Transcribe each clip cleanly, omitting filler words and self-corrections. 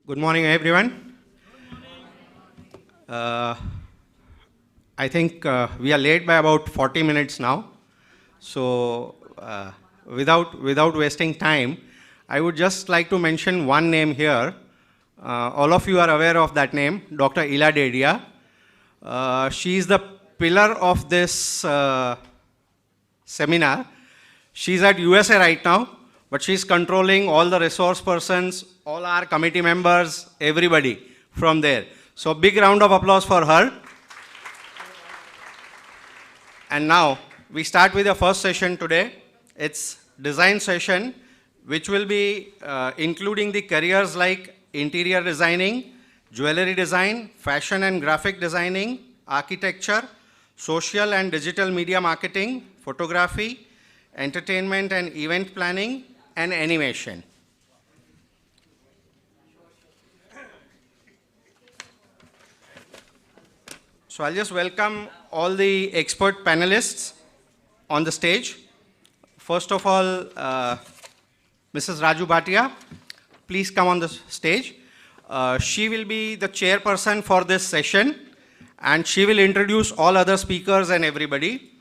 Good morning, everyone. I think we are late by about 40 minutes now. So without wasting time, I would just like to mention one name here. All of you are aware of that name, Dr. Ila Dedia. She is the pillar of this seminar. She's at USA right now, but she's controlling all the resource persons, all our committee members, everybody from there. So big round of applause for her. And now we start with the first session today. It's design session, which will be including the careers like interior designing, jewelry design, fashion and graphic designing, architecture, social and digital media marketing, photography, entertainment and event planning, and animation. So I'll just welcome all the expert panelists on the stage. First of all, Mrs. Raju Bhatia, please come on the stage. She will be the chairperson for this session, and she will introduce all other speakers and everybody.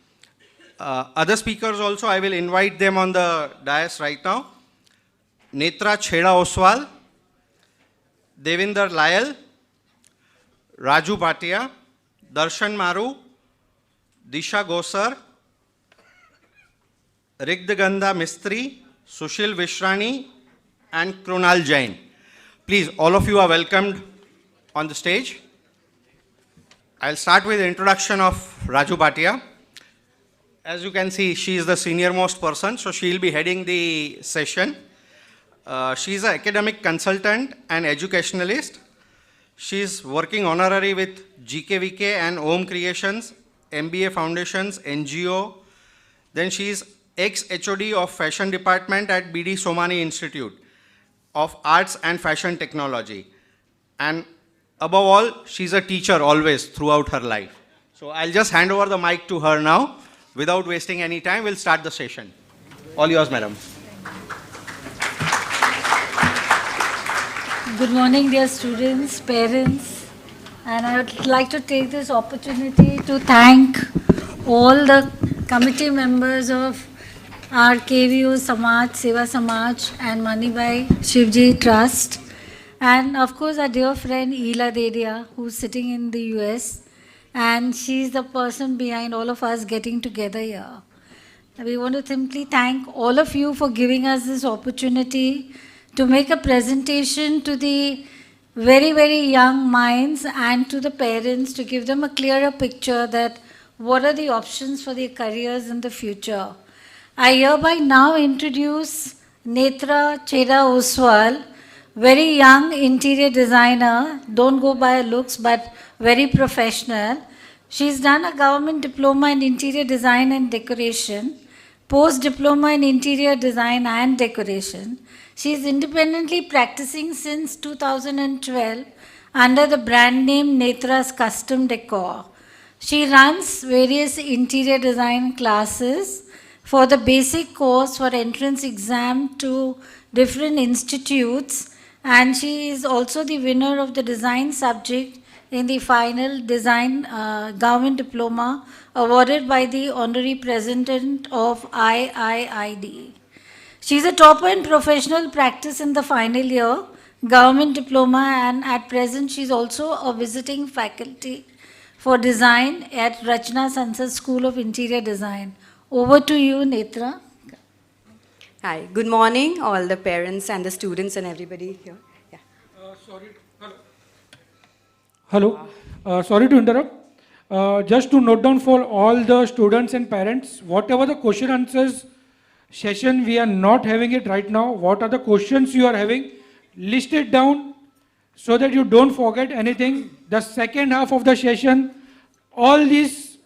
Other speakers also, I will invite them on the dais right now. Netra Chheda Oswal, Devinder Layal, Raju Bhatia, Darshan Maru, Disha Gosar, Rigdagandha Mistry, Sushil Vishrani, and Krunal Jain. Please, all of you are welcomed on the stage. I'll start with the introduction of Raju Bhatia. As you can see, she is the senior most person, so she'll be heading the session. She's an academic consultant and educationalist. She's working honorary with GKVK and Om Creations, MBA Foundations, NGO. Then she's ex-HOD of Fashion Department at BD Somani Institute of Arts and Fashion Technology. And above all, she's a teacher always throughout her life. So I'll just hand over the mic to her now. Without wasting any time, we'll start the session. All yours, madam. Good morning, dear students, parents, and I would like to take this opportunity to thank all the committee members of our KVU Samaj, Seva Samaj and Manibai Shivji Trust, and of course our dear friend Ila Dedia, who's sitting in the US, and she's the person behind all of us getting together here. We want to simply thank all of you for giving us this opportunity to make a presentation to the very, very young minds and to the parents to give them a clearer picture that what are the options for their careers in the future. I hereby now introduce Netra Chheda Oswal, very young interior designer, don't go by looks but very professional. She's done a government diploma in interior design and decoration, post-diploma in interior design and decoration. She is independently practicing since 2012 under the brand name Netra's Custom Decor. She runs various interior design classes for the basic course for entrance exam to different institutes, and she is also the winner of the design subject in the final design government diploma awarded by the Honorary President of IIID. She is a topper in professional practice in the final year, government diploma, and at present she is also a visiting faculty for design at Rachna Sansad School of Interior Design. Over to you, Netra. Hi, good morning, all the parents and the students and everybody here. Yeah. Hello. Sorry to interrupt. Just to note down for all the students and parents, whatever the question answers session, we are not having it right now. What are the questions you are having? List it down so that you don't forget anything. The second half of the session, all these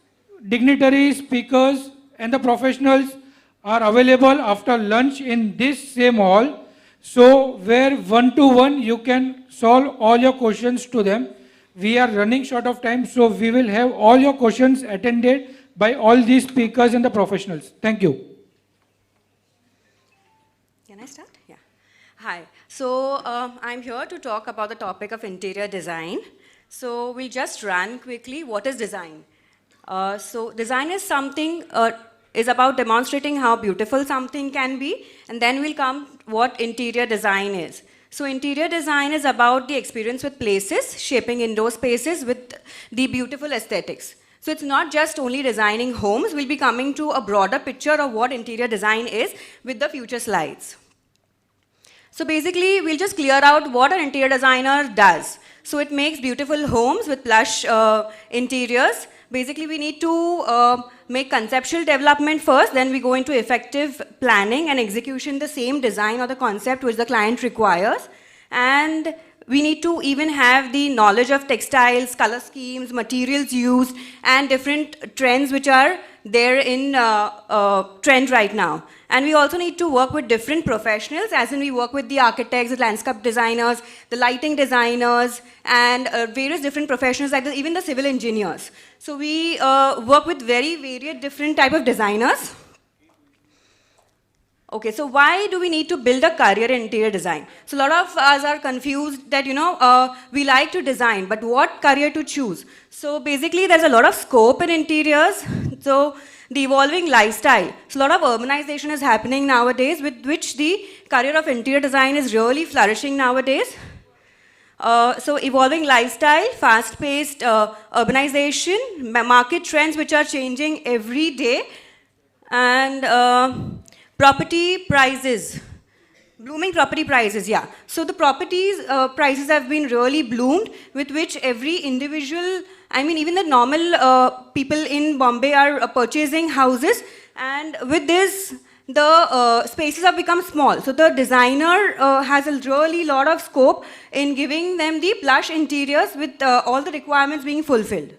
dignitaries, speakers, and the professionals are available after lunch in this same hall. So where one-to-one you can solve all your questions to them. We are running short of time, so we will have all your questions attended by all these speakers and the professionals. Thank you. Can I start? Yeah. Hi, So I'm here to talk about the topic of interior design. So we'll just run quickly. What is design? So design is something, is about demonstrating how beautiful something can be, and then we'll come what interior design is. So interior design is about the experience with places, shaping indoor spaces with the beautiful aesthetics. So it's not just only designing homes, we'll be coming to a broader picture of what interior design is with the future slides. So basically, we'll just clear out what an interior designer does. So it makes beautiful homes with plush interiors. Basically, we need to make conceptual development first, then we go into effective planning and execution, the same design or the concept which the client requires. And we need to even have the knowledge of textiles, color schemes, materials used, and different trends which are there in trend right now. And we also need to work with different professionals, as in we work with the architects, the landscape designers, the lighting designers, and various different professionals, like even the civil engineers. So we work with very varied different type of designers. Okay, so why do we need to build a career in interior design? So a lot of us are confused that, we like to design, but what career to choose? So basically, there's a lot of scope in interiors. So the evolving lifestyle. So a lot of urbanization is happening nowadays, with which the career of interior design is really flourishing nowadays. So evolving lifestyle, fast-paced urbanization, market trends which are changing every day, and property prices, blooming property prices, yeah. So the properties prices have been really bloomed, with which every individual, even the normal people in Bombay are purchasing houses, and with this, the spaces have become small. So the designer has a really lot of scope in giving them the plush interiors with all the requirements being fulfilled.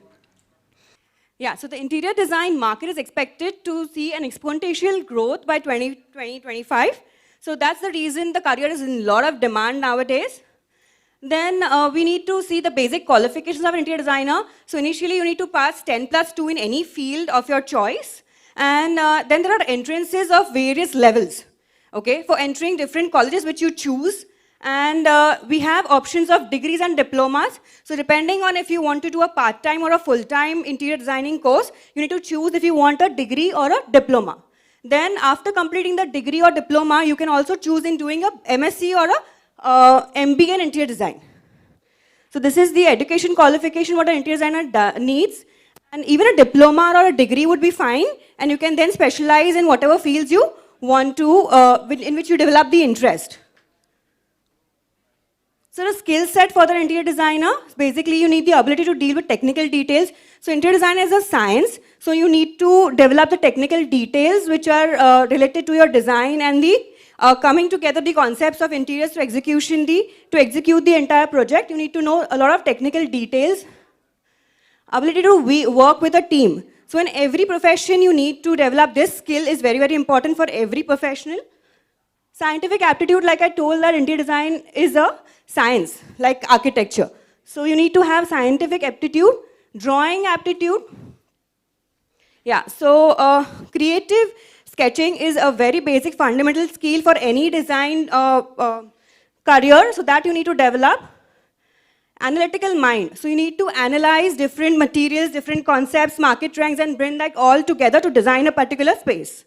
Yeah, so the interior design market is expected to see an exponential growth by 2025. So that's the reason the career is in a lot of demand nowadays. Then we need to see the basic qualifications of an interior designer. So initially you need to pass 10+2 in any field of your choice. And then there are entrances of various levels, okay, for entering different colleges which you choose. And we have options of degrees and diplomas. So depending on if you want to do a part-time or a full-time interior designing course, you need to choose if you want a degree or a diploma. Then after completing the degree or diploma, you can also choose in doing a MSc or a MBA in interior design. So this is the education qualification what an interior designer needs. And even a diploma or a degree would be fine. And you can then specialize in whatever fields you want to, in which you develop the interest. So the skill set for the interior designer, basically you need the ability to deal with technical details. So interior design is a science, so you need to develop the technical details which are related to your design and the coming together the concepts of interiors to execute the entire project. You need to know a lot of technical details. Ability to work with a team. So in every profession you need to develop this skill is very, very important for every professional. Scientific aptitude, like I told, that interior design is a science, like architecture. So you need to have scientific aptitude, drawing aptitude. Yeah, so creative sketching is a very basic fundamental skill for any design career, so that you need to develop. Analytical mind, so you need to analyze different materials, different concepts, market trends, and bring that all together to design a particular space.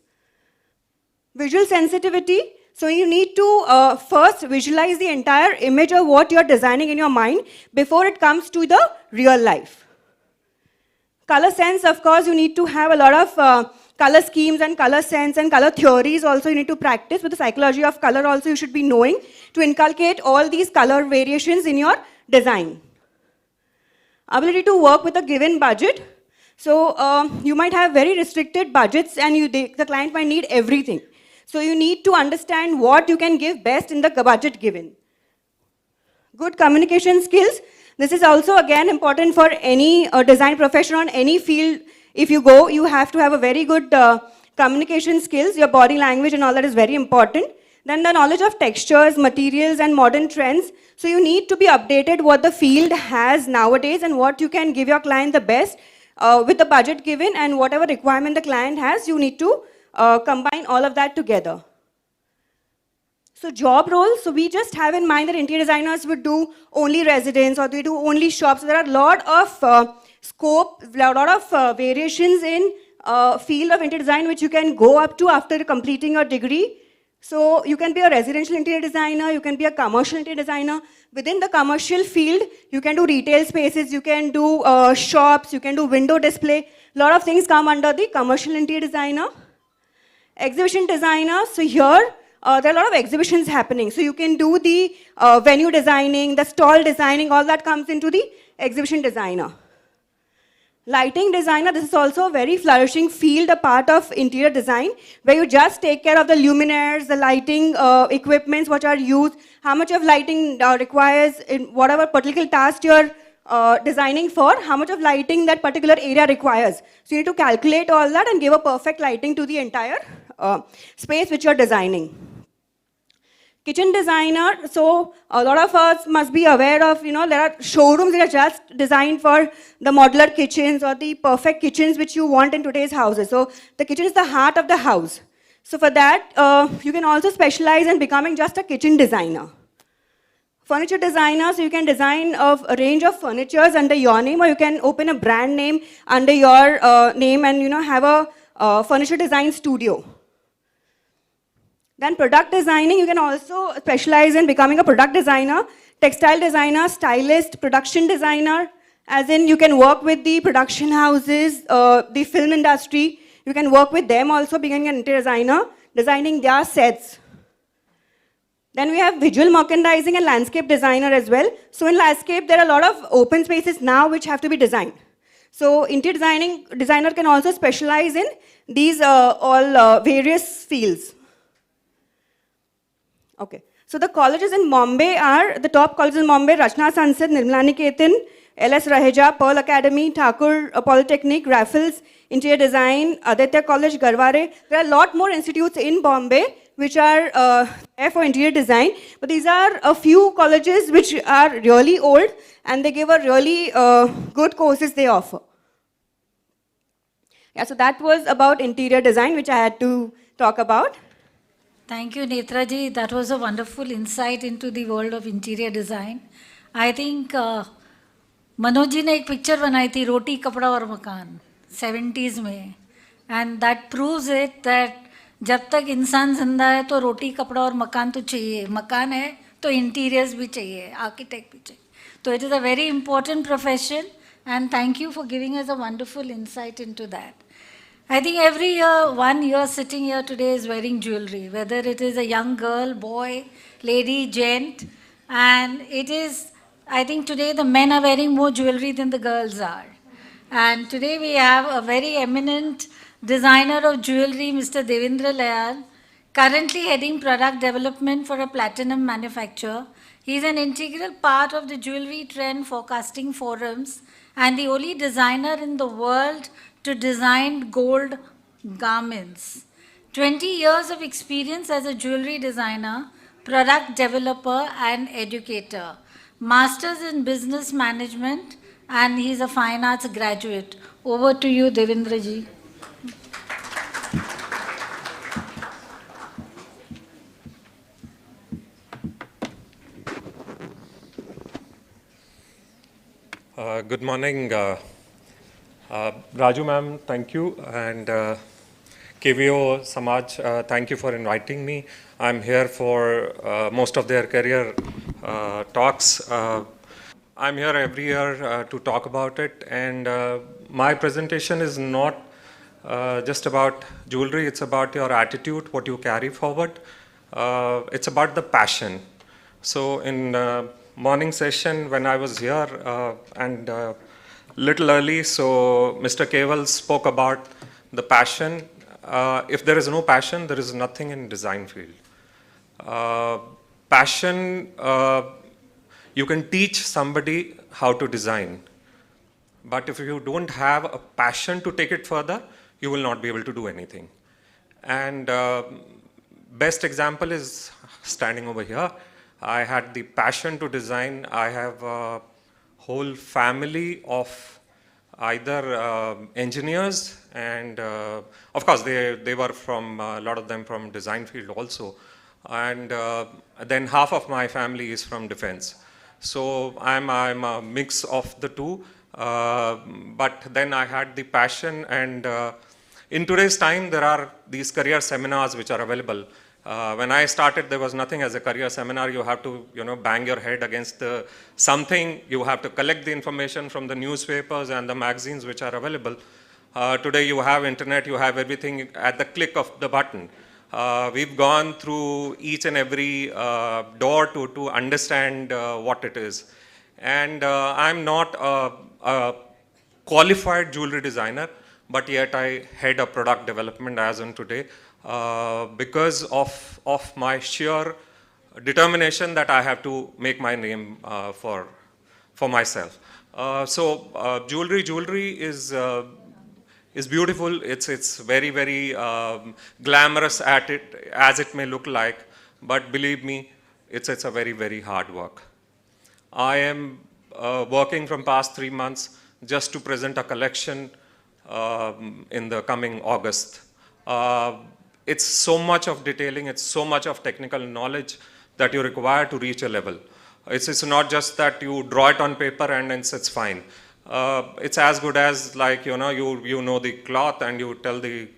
Visual sensitivity, so you need to first visualize the entire image of what you're designing in your mind before it comes to the real life. Color sense, of course, you need to have a lot of color schemes and color sense and color theories also you need to practice. With the psychology of color also you should be knowing to inculcate all these color variations in your design. Ability to work with a given budget. So you might have very restricted budgets and the client might need everything. So you need to understand what you can give best in the budget given. Good communication skills. This is also again important for any design profession on any field. If you go, you have to have a very good communication skills. Your body language and all that is very important. Then the knowledge of textures, materials, and modern trends. So you need to be updated what the field has nowadays and what you can give your client the best with the budget given, and whatever requirement the client has, you need to combine all of that together. So job roles, so we just have in mind that interior designers would do only residence or they do only shops. So there are a lot of scope, a lot of variations in field of interior design which you can go up to after completing your degree. So you can be a residential interior designer, you can be a commercial interior designer. Within the commercial field, you can do retail spaces, you can do shops, you can do window display. A lot of things come under the commercial interior designer. Exhibition designer, so here there are a lot of exhibitions happening. So you can do the venue designing, the stall designing, all that comes into the exhibition designer. Lighting designer, this is also a very flourishing field, a part of interior design, where you just take care of the luminaires, the lighting equipments which are used, how much of lighting requires in whatever particular task you're designing for, how much of lighting that particular area requires. So you need to calculate all that and give a perfect lighting to the entire space which you're designing. Kitchen designer, so a lot of us must be aware of, there are showrooms that are just designed for the modular kitchens or the perfect kitchens which you want in today's houses. So the kitchen is the heart of the house. So for that, you can also specialize in becoming just a kitchen designer. Furniture designer, so you can design a range of furnitures under your name, or you can open a brand name under your name and have a furniture design studio. Then product designing, you can also specialize in becoming a product designer, textile designer, stylist, production designer, as in you can work with the production houses, the film industry. You can work with them also, becoming an interior designer, designing their sets. Then we have visual merchandising and landscape designer as well. So in landscape, there are a lot of open spaces now which have to be designed. So interior designer can also specialize in these all various fields. Okay, so the colleges in Bombay are, the top colleges in Bombay, Rachna Sansad, Nirmala Niketan, LS Raheja, Pearl Academy, Thakur Polytechnic, Raffles, Interior Design, Aditya College, Garware. There are a lot more institutes in Bombay which are there for interior design, but these are a few colleges which are really old and they give a really good courses they offer. Yeah, so that was about interior design which I had to talk about. Thank you, Netra ji. That was a wonderful insight into the world of interior design. I think Manoj ji ने एक picture बनाई थी रोटी कपड़ा और मकान 70s में, and that proves it that जब तक इंसान जिंदा है तो रोटी कपड़ा और मकान तो चाहिए, मकान है तो इंटीरियर्स भी चाहिए, आर्किटेक्ट भी चाहिए. So it is a very important profession, and thank you for giving us a wonderful insight into that. I think every year, 1 year sitting here today is wearing jewelry, whether it is a young girl, boy, lady, gent, and it is, I think today the men are wearing more jewelry than the girls are. And today we have a very eminent designer of jewelry, Mr. Devendra Layal, currently heading product development for a platinum manufacturer. He is an integral part of the jewelry trend forecasting forums and the only designer in the world to design gold garments. 20 years of experience as a jewelry designer, product developer and educator. Masters in business management, and he's a fine arts graduate. Over to you, Devendra ji. Good morning, Raju ma'am, thank you, and KVO Samaj, thank you for inviting me. I'm here for most of their career talks. I'm here every year to talk about it, and my presentation is not just about jewelry, it's about your attitude, what you carry forward. It's about the passion. So in morning session when I was here and little early, so Mr. Keval spoke about the passion. If there is no passion, there is nothing in design field. Passion, you can teach somebody how to design. But if you don't have a passion to take it further, you will not be able to do anything. And best example is standing over here. I had the passion to design. I have a whole family of either engineers and of course they were from, a lot of them from design field also. and then half of my family is from defense. So I'm a mix of the two, but then I had the passion, and in today's time there are these career seminars which are available. When I started, there was nothing as a career seminar. You have to, bang your head against something. You have to collect the information from the newspapers and the magazines which are available. Today you have internet, you have everything at the click of the button. We've gone through each and every door to understand what it is. And I'm not a qualified jewelry designer, but yet I head a product development as on today because of my sheer determination that I have to make my name for myself. Jewelry is beautiful. It's very, very glamorous at it, as it may look like, but believe me, it's a very, very hard work. I am working from past 3 months just to present a collection in the coming August. It's so much of detailing, it's so much of technical knowledge that you require to reach a level. It's not just that you draw it on paper and it's fine. It's as good as like, you know the cloth and you tell the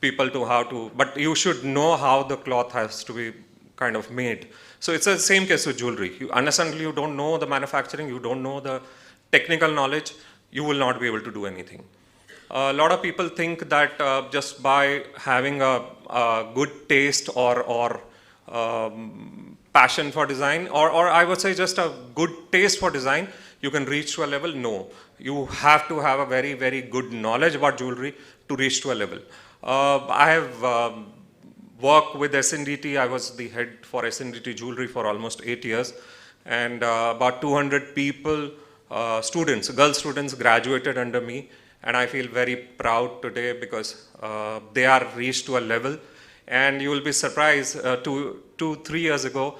people to how to, but you should know how the cloth has to be kind of made. So it's the same case with jewelry. Unless you don't know the manufacturing, you don't know the technical knowledge, you will not be able to do anything. A lot of people think that just by having a good taste or passion for design, or I would say just a good taste for design, you can reach to a level. No, you have to have a very, very good knowledge about jewelry to reach to a level. I have worked with SNDT. I was the head for SNDT Jewelry for almost 8 years, and about 200 people, students, girl students graduated under me, and I feel very proud today because they are reached to a level. And you will be surprised, 2-3 years ago,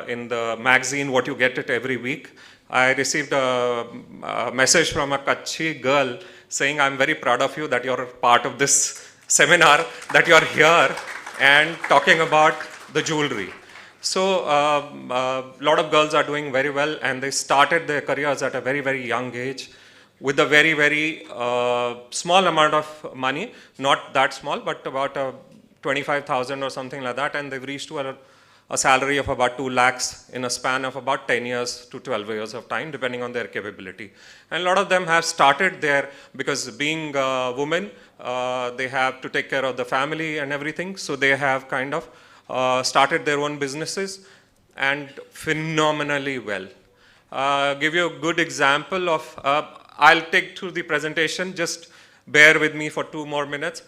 in the magazine, What You Get It Every Week, I received a message from a Kutchi girl saying, I'm very proud of you that you're part of this seminar, that you're here and talking about the jewelry. So a lot of girls are doing very well, and they started their careers at a very, very young age with a very, very small amount of money, not that small, but about 25,000 or something like that, and they've reached to a salary of about 2 lakhs in a span of about 10 years to 12 years of time, depending on their capability. And a lot of them have started there because being women, they have to take care of the family and everything, so they have kind of started their own businesses and phenomenally well. Give you a good example of, I'll take through the presentation, just bear with me for 2 more minutes.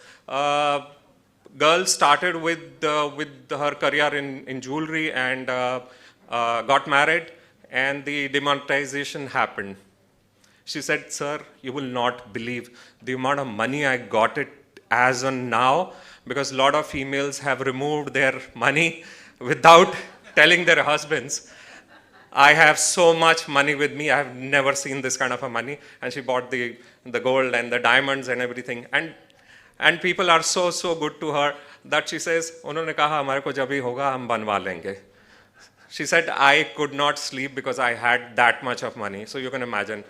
Girl started with her career in jewelry and got married, and the demonetization happened. She said, sir, you will not believe the amount of money I got it as on now, because a lot of females have removed their money without telling their husbands. I have so much money with me, I have never seen this kind of a money. And she bought the gold and the diamonds and everything. And people are so good to her that she says, उन्होंने कहा हमारे को जब भी होगा हम बनवा लेंगे. She said, I could not sleep because I had that much of money. So you can imagine.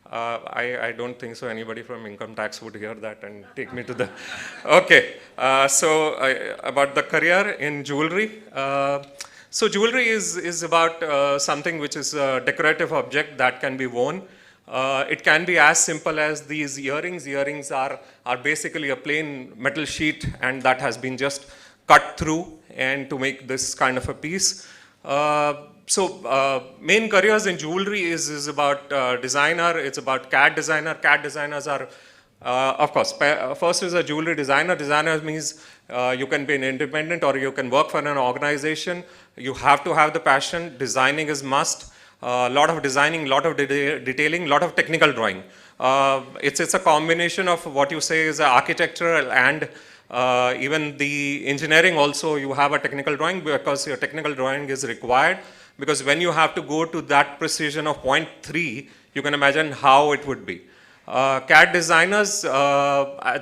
I don't think so anybody from income tax would hear that and take me to the... Okay, about the career in jewelry. So jewelry is about something which is a decorative object that can be worn. It can be as simple as these earrings. Earrings are basically a plain metal sheet, and that has been just cut through and to make this kind of a piece. Main careers in jewelry is about designer, it's about CAD designer. CAD designers are, of course, first is a jewelry designer. Designer means you can be an independent or you can work for an organization. You have to have the passion. Designing is must. A lot of designing, lot of detailing, lot of technical drawing. It's a combination of what you say is architectural and even the engineering also. You have a technical drawing because your technical drawing is required, because when you have to go to that precision of 0.3, you can imagine how it would be. CAD designers,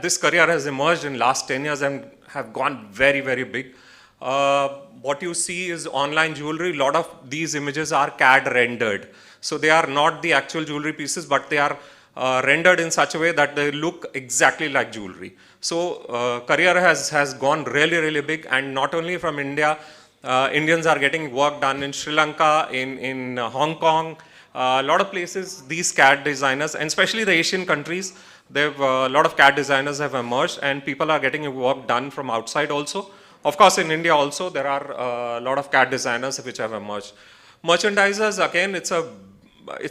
this career has emerged in last 10 years and have gone very, very big. what you see is online jewelry. A lot of these images are CAD rendered. So they are not the actual jewelry pieces, but they are rendered in such a way that they look exactly like jewelry. So career has gone really, really big, and not only from India. Indians are getting work done in Sri Lanka, in Hong Kong, a lot of places. These CAD designers, and especially the Asian countries, they've a lot of CAD designers have emerged, and people are getting work done from outside also. Of course, in India also, there are a lot of CAD designers which have emerged. Merchandisers, again, it's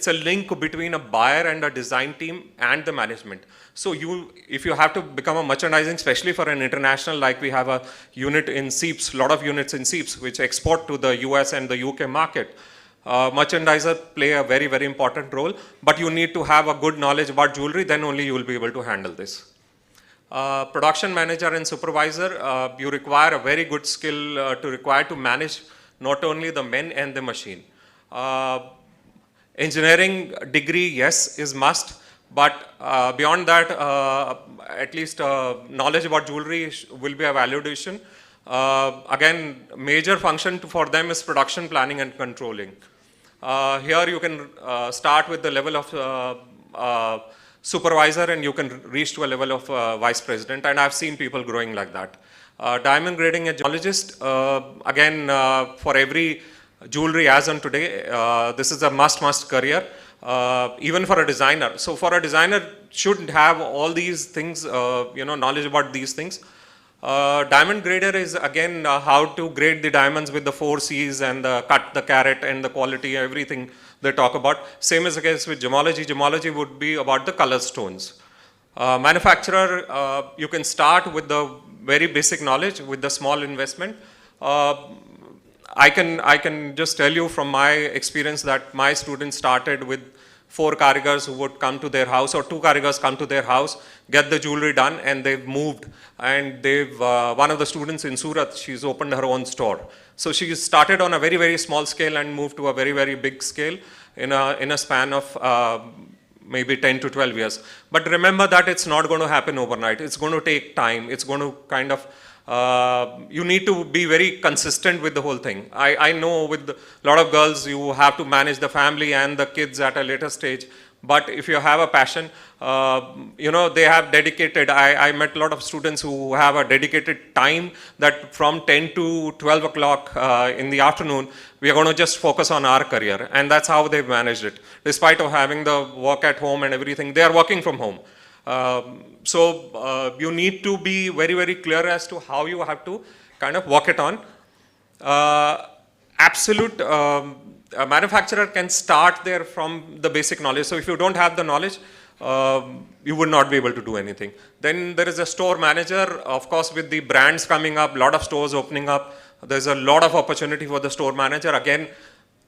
a link between a buyer and a design team and the management. So if you have to become a merchandising, especially for an international, like we have a unit in SEEPS, a lot of units in SEEPS, which export to the US and the UK market. Merchandiser play a very, very important role, but you need to have a good knowledge about jewelry, then only you will be able to handle this. Production manager and supervisor, you require a very good skill to manage not only the men and the machine. Engineering degree, yes, is must, but beyond that, at least knowledge about jewelry will be a value addition. Again, major function for them is production planning and controlling. Here you can start with the level of supervisor, and you can reach to a level of vice president, and I've seen people growing like that. Diamond grading and gemologist, again, for every jewelry as on today, this is a must career, even for a designer. So for a designer, should have all these things, knowledge about these things. Diamond grader is again how to grade the diamonds with the 4 C's and the cut, the carat, and the quality, everything they talk about. Same is the case with gemology. Gemology would be about the color stones. Manufacturer, you can start with the very basic knowledge with the small investment. I can just tell you from my experience that my students started with 4 karigars who would come to their house, or 2 karigars come to their house, get the jewelry done, and they've moved. And they've, one of the students in Surat, she's opened her own store. So she started on a very, very small scale and moved to a very, very big scale in a span of maybe 10 to 12 years. But remember that it's not going to happen overnight. It's going to take time. It's going to kind of, you need to be very consistent with the whole thing. I know with a lot of girls, you have to manage the family and the kids at a later stage. But if you have a passion, they have dedicated, I met a lot of students who have a dedicated time that from 10 to 12 o'clock in the afternoon, we are going to just focus on our career. And that's how they've managed it. Despite of having the work at home and everything, they are working from home. So you need to be very, very clear as to how you have to kind of work it on. A manufacturer can start there from the basic knowledge. So if you don't have the knowledge, you would not be able to do anything. Then there is a store manager. Of course, with the brands coming up, a lot of stores opening up, there's a lot of opportunity for the store manager. Again,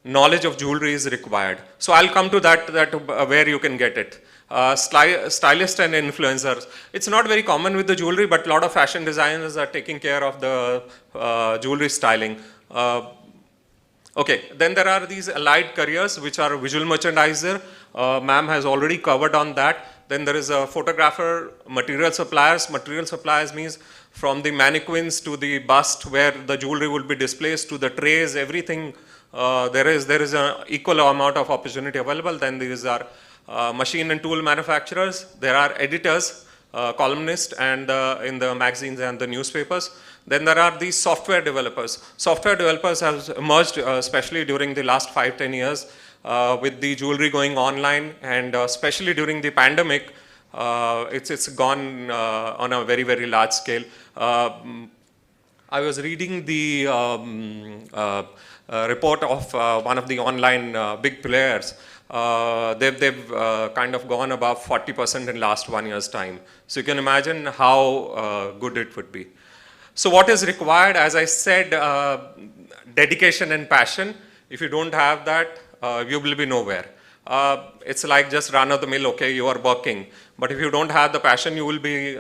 knowledge of jewelry is required. So I'll come to that where you can get it. Stylists and influencers. It's not very common with the jewelry, but a lot of fashion designers are taking care of the jewelry styling. Okay, then there are these allied careers, which are visual merchandiser. Ma'am has already covered on that. Then there is a photographer, material suppliers. Material suppliers means from the mannequins to the bust where the jewelry will be displaced to the trays, everything. There is an equal amount of opportunity available. Then there is our machine and tool manufacturers. There are editors, columnists, and in the magazines and the newspapers. Then there are these software developers. Software developers have emerged, especially during the last 5-10 years, with the jewelry going online, and especially during the pandemic, it's gone on a very, very large scale. I was reading the report of one of the online big players. They've kind of gone above 40% in last 1 year's time. So you can imagine how good it would be. So what is required? As I said, dedication and passion. If you don't have that, you will be nowhere. It's like just run of the mill, okay, you are working. But if you don't have the passion, you will be,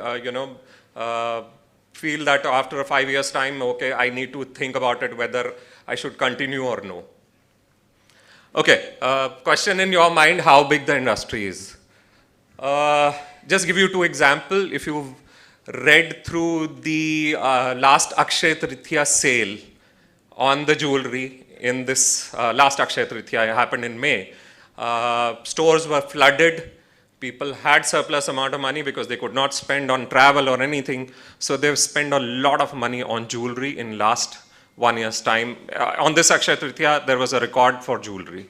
feel that after 5 years' time, okay, I need to think about it, whether I should continue or no. Okay, question in your mind, how big the industry is. Just give you 2 examples. If you read through the last Akshay Tritiya sale on the jewelry in this last Akshay Tritiya happened in May. Stores were flooded. People had surplus amount of money because they could not spend on travel or anything. So they've spent a lot of money on jewelry in last 1 year's time. On this Akshay Tritiya, there was a record for jewelry.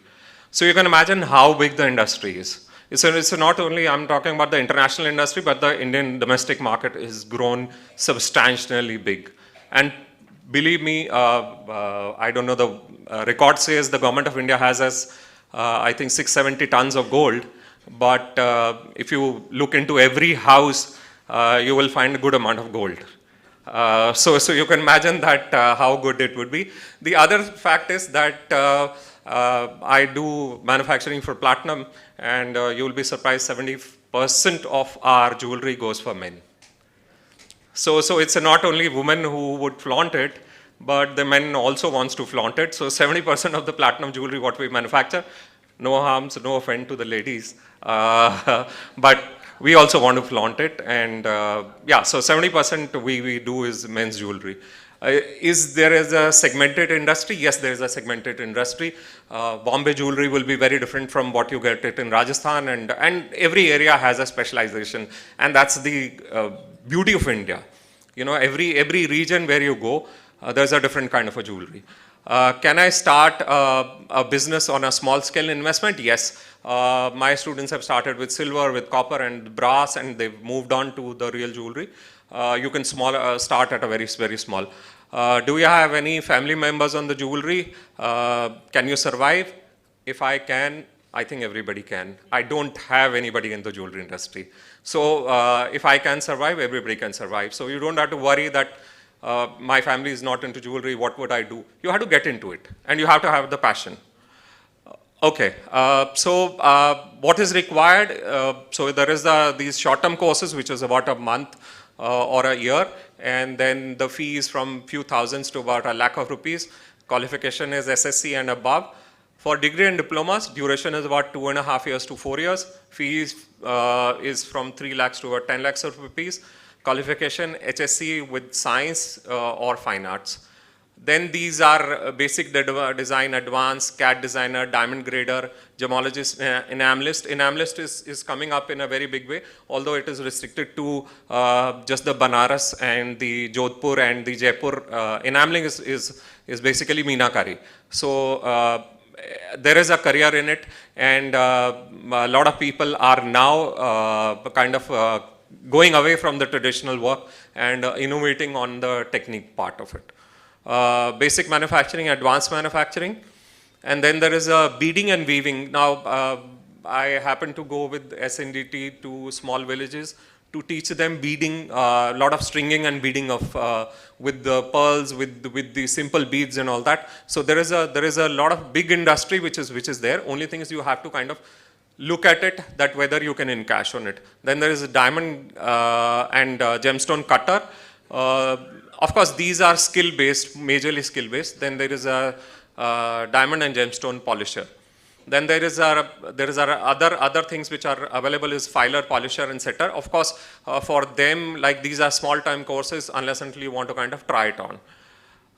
So you can imagine how big the industry is. It's not only, I'm talking about the international industry, but the Indian domestic market has grown substantially big. And believe me, I don't know, the record says the government of India has I think 670 tons of gold. But if you look into every house, you will find a good amount of gold. So you can imagine that how good it would be. The other fact is that I do manufacturing for platinum, and you will be surprised 70% of our jewelry goes for men. So it's not only women who would flaunt it, but the men also wants to flaunt it. So 70% of the platinum jewelry what we manufacture, no harms, no offense to the ladies, but we also want to flaunt it. And yeah, so 70% we do is men's jewelry. Is there a segmented industry? Yes, there is a segmented industry. Bombay jewelry will be very different from what you get it in Rajasthan, and every area has a specialization, and that's the beauty of India. You know, every region where you go, there's a different kind of a jewelry. Can I start a business on a small scale investment? Yes. My students have started with silver, with copper and brass, and they've moved on to the real jewelry. You can start at a very, very small. Do you have any family members on the jewelry? Can you survive? If I can, I think everybody can. I don't have anybody in the jewelry industry. So if I can survive, everybody can survive. So you don't have to worry that my family is not into jewelry, what would I do? You have to get into it, and you have to have the passion. Okay, so what is required? So there is these short-term courses, which is about a month or a year, and then the fee is from few thousands to about 1 lakh of rupees. Qualification is SSC and above. For degree and diplomas, duration is about 2.5 years to 4 years. Fees is from 3 lakhs to about 10 lakhs of rupees. Qualification HSC with science or fine arts. Then these are basic design, advanced, CAD designer, diamond grader, gemologist, enamelist. Enamelist is coming up in a very big way, although it is restricted to just the Banaras and the Jodhpur and the Jaipur. Enameling is basically Meenakari. So there is a career in it, and a lot of people are now kind of going away from the traditional work and innovating on the technique part of it. Basic manufacturing, advanced manufacturing, and then there is beading and weaving. Now, I happen to go with SNDT to small villages to teach them beading, a lot of stringing and beading of with the pearls, with the simple beads and all that. So there is a lot of big industry which is there. Only thing is you have to kind of look at it, that whether you can encash on it. Then there is a diamond and gemstone cutter. Of course, these are skill-based, majorly skill-based. Then there is a diamond and gemstone polisher. Then there is other things which are available is filer, polisher, and setter. Of course, for them, like these are small-time courses unless until you want to kind of try it on.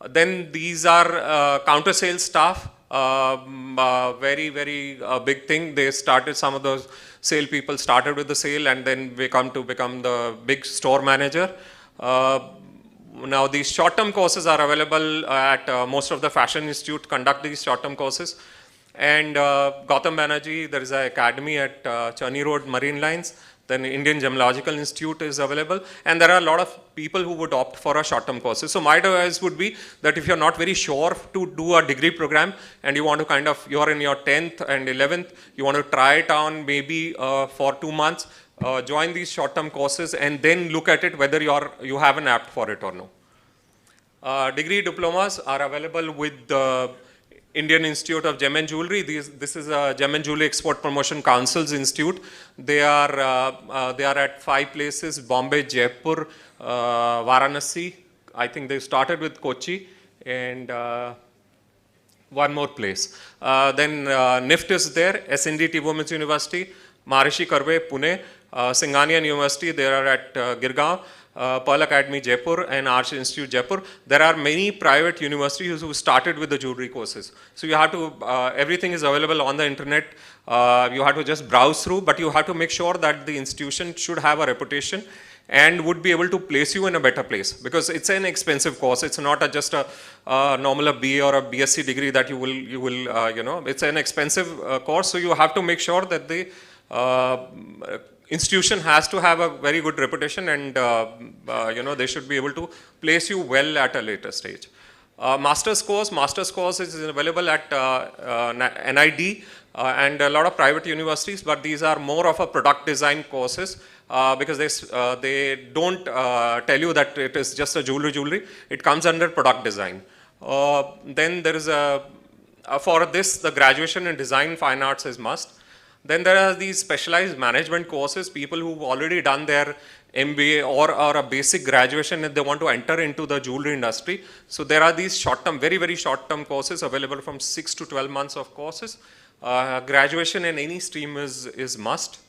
Then these are counter sales staff. Very, very big thing. They started, some of those sale people started with the sale and then become the big store manager. Now these short-term courses are available at most of the fashion institute conduct these short-term courses. And Gautam Banerjee, there is an academy at Chani Road Marine Lines. Then Indian Gemological Institute is available. And there are a lot of people who would opt for a short-term courses. So my advice would be that if you're not very sure to do a degree program and you want to kind of, you're in your 10th and 11th, you want to try it on maybe for 2 months, join these short-term courses and then look at it whether you have an apt for it or no. Degree diplomas are available with the Indian Institute of Gem and Jewelry. This is a Gem and Jewelry Export Promotion Council's institute. They are at 5 places: Bombay, Jaipur, Varanasi. I think they started with Kochi and one more place. Then NIFT is there, SNDT Women's University, Maharishi Karve, Pune, Singhanian University, they are at Girgaon. Pearl Academy Jaipur and Arch Institute Jaipur, there are many private universities who started with the jewelry courses. So you have to, everything is available on the internet. You have to just browse through, but you have to make sure that the institution should have a reputation and would be able to place you in a better place, because it's an expensive course. It's not just a normal BA or a BSc degree that you will you know, it's an expensive course. So you have to make sure that the institution has to have a very good reputation, and you know, they should be able to place you well at a later stage. Master's course is available at NID and a lot of private universities, but these are more of a product design courses. Because they don't tell you that it is just a jewelry. It comes under product design. Then there is for this, the graduation in design fine arts is must. Then there are these specialized management courses, people who've already done their MBA or a basic graduation and they want to enter into the jewelry industry. So there are these short-term, very, very short-term courses available from 6 to 12 months of courses. Graduation in any stream is must.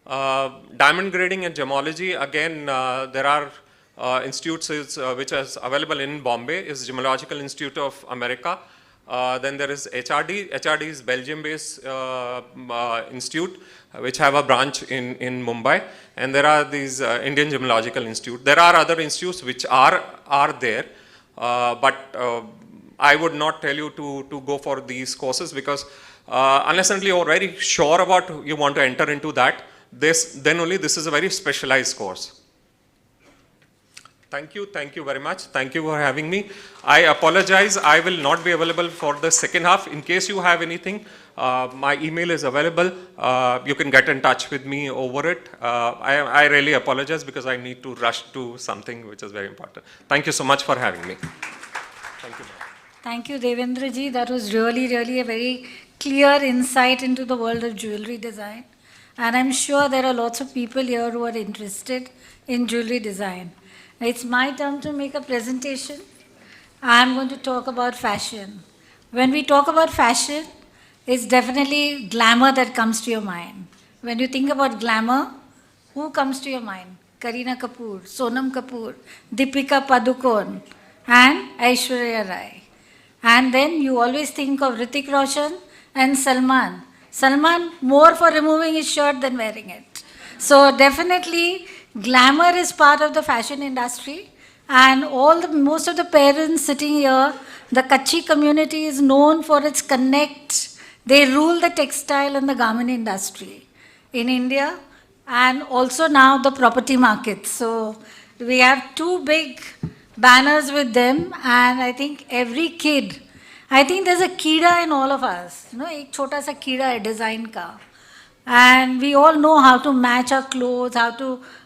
Diamond grading and gemology, again, there are institutes which is available in Bombay, is Gemological Institute of America. Then there is HRD. HRD is Belgium-based institute, which have a branch in Mumbai. And there are these Indian Gemological Institute. There are other institutes which are there, but I would not tell you to go for these courses, because unless until you're very sure about you want to enter into that, then only this is a very specialized course. Thank you very much. Thank you for having me. I apologize, I will not be available for the second half. In case you have anything, my email is available. You can get in touch with me over it. I really apologize because I need to rush to something which is very important. Thank you so much for having me. Thank you. Thank you, Devendra ji. That was really, really a very clear insight into the world of jewelry design. And I'm sure there are lots of people here who are interested in jewelry design. It's my turn to make a presentation. I'm going to talk about fashion. When we talk about fashion, it's definitely glamour that comes to your mind. When you think about glamour, who comes to your mind? Kareena Kapoor, Sonam Kapoor, Deepika Padukone, and Aishwarya Rai. And then you always think of Hrithik Roshan and Salman. Salman more for removing his shirt than wearing it. So definitely glamour is part of the fashion industry, and most of the parents sitting here, the Kutchi community is known for its connect. They rule the textile and the garment industry in India, and also now the property market. So we have two big banners with them, and I think every kid, I think there's a kida in all of us, you know, एक छोटा सा कीड़ा है design का. And we all know how to match our clothes,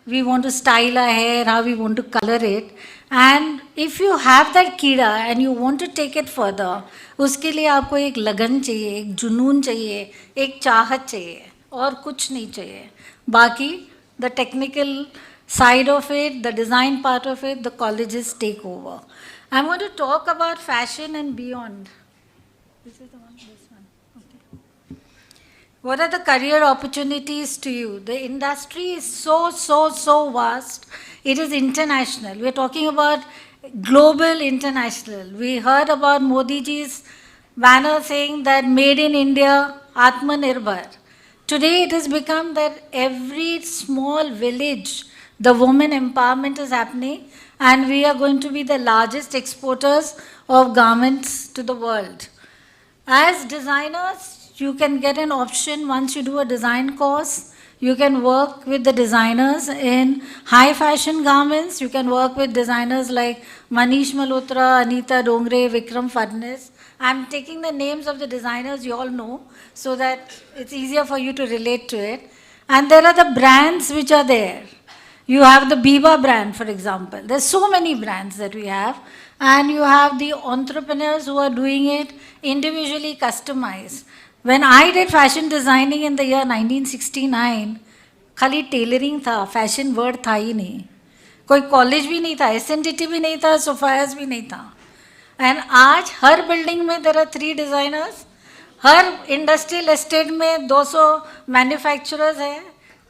we want to style our hair, how we want to color it. And if you have that कीड़ा and you want to take it further, उसके लिए आपको एक लगन चाहिए, एक जुनून चाहिए, एक चाहत चाहिए, और कुछ नहीं चाहिए. बाकी the technical side of it, the design part of it, the colleges take over. I'm going to talk about fashion and beyond. This is the one, this one. Okay. What are the career opportunities to you? The industry is so vast. It is international. We're talking about global international. We heard about Modi ji's banner saying that made in India, Atmanirbhar. Today it has become that every small village, the women empowerment is happening, and we are going to be the largest exporters of garments to the world. As designers, you can get an option once you do a design course. You can work with the designers in high fashion garments. You can work with designers like Manish Malhotra, Anita Dongre, Vikram Fadnis. I'm taking the names of the designers you all know so that it's easier for you to relate to it. And there are the brands which are there. You have the Biba brand, for example. There's so many brands that we have. And you have the entrepreneurs who are doing it individually customized. When I did fashion designing in the year 1969, खाली tailoring था, fashion word था ही नहीं. कोई college भी नहीं था, SNDT भी नहीं था, Sophia's भी नहीं था. And आज हर building में there are 3 designers, her industrial estate में 200 manufacturers हैं,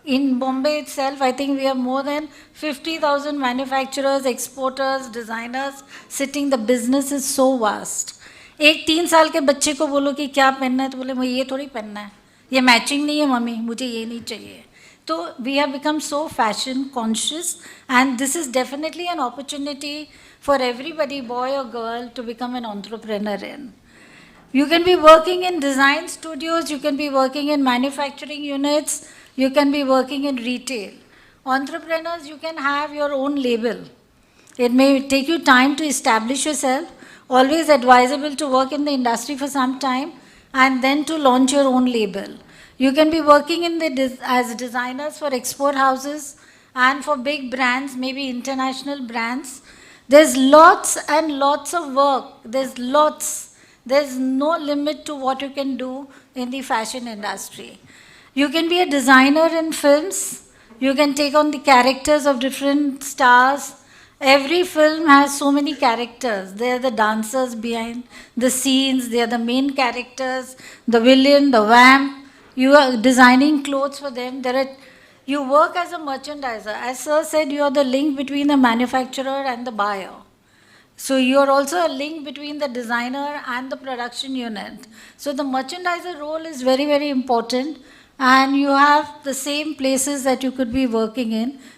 In Bombay itself, I think we have more than 50,000 manufacturers, exporters, designers sitting. The business is so vast. एक 3 साल के बच्चे को बोलो कि क्या पहनना है तो बोले मुझे ये थोड़ी पहनना है, ये मैचिंग नहीं है मम्मी, मुझे ये नहीं चाहिए. तो we have become so fashion conscious, and this is definitely an opportunity for everybody, boy or girl, to become an entrepreneur in. You can be working in design studios, you can be working in manufacturing units, you can be working in retail. Entrepreneurs, you can have your own label. It may take you time to establish yourself, always advisable to work in the industry for some time and then to launch your own label. You can be working in as designers for export houses and for big brands, maybe international brands. There's lots and lots of work. There's no limit to what you can do in the fashion industry. You can be a designer in films. You can take on the characters of different stars. Every film has so many characters. They are the dancers behind the scenes. They are the main characters, the villain, the vamp. You are designing clothes for them. You work as a merchandiser. As Sir said, you are the link between the manufacturer and the buyer. So you are also a link between the designer and the production unit. So the merchandiser role is very, very important. And you have the same places that you could be working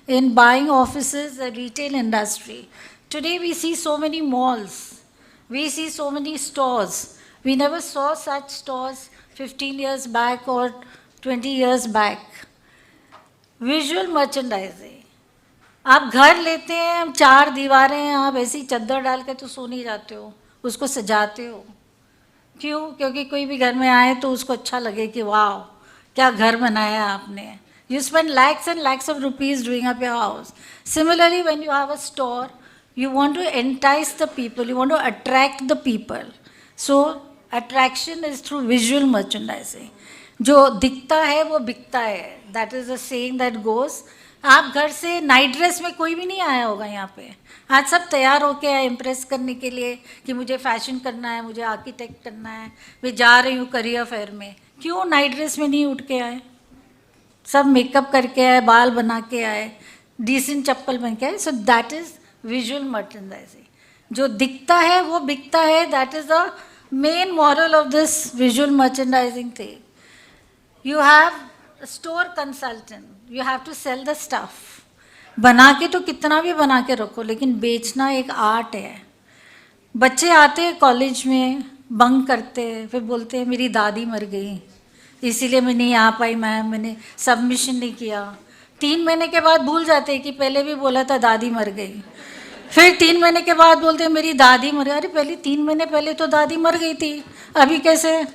in buying offices, the retail industry. Today we see so many malls. We see so many stores. We never saw such stores 15 years back or 20 years back. Visual merchandising. आप घर लेते हैं, 4 दीवारें हैं, आप ऐसी चद्दर डाल के तो सो नहीं जाते हो, उसको सजाते हो. क्यों? क्योंकि कोई भी घर में आए तो उसको अच्छा लगे कि वाह क्या घर बनाया आपने. You spend lakhs and lakhs of rupees doing up your house. Similarly, when you have a store, you want to entice the people, you want to attract the people. So attraction is through visual merchandising. जो दिखता है वो बिकता है. That is a saying that goes. आप घर से night dress में कोई भी नहीं आया होगा यहाँ पे. आज सब तैयार होके आए इम्प्रेस करने के लिए कि मुझे फैशन करना है, मुझे आर्किटेक्ट करना है, मैं जा रही हूँ करियर फेयर में. क्यों नाइट ड्रेस में नहीं उठ के आए? सब मेकअप करके आए, बाल बना के आए, डिसेंट चप्पल पहन के आए. So that is visual merchandising. जो दिखता है वो बिकता है. That is the main moral of this visual merchandising thing. You have store consultant, you have to sell the stuff. बना के तो कितना भी बना के रखो, लेकिन बेचना एक आर्ट है. बच्चे आते हैं कॉलेज में, बंक करते हैं, फिर बोलते हैं मेरी दादी मर गई इसीलिए मैं नहीं आ पाई मैम, मैंने सबमिशन नहीं किया. 3 महीने के बाद भूल जाते हैं कि पहले भी बोला था दादी मर गई. फिर 3 महीने के बाद बोलते हैं मेरी दादी मर गई. अरे पहले 3 महीने पहले तो दादी मर गई थी, अभी कैसे?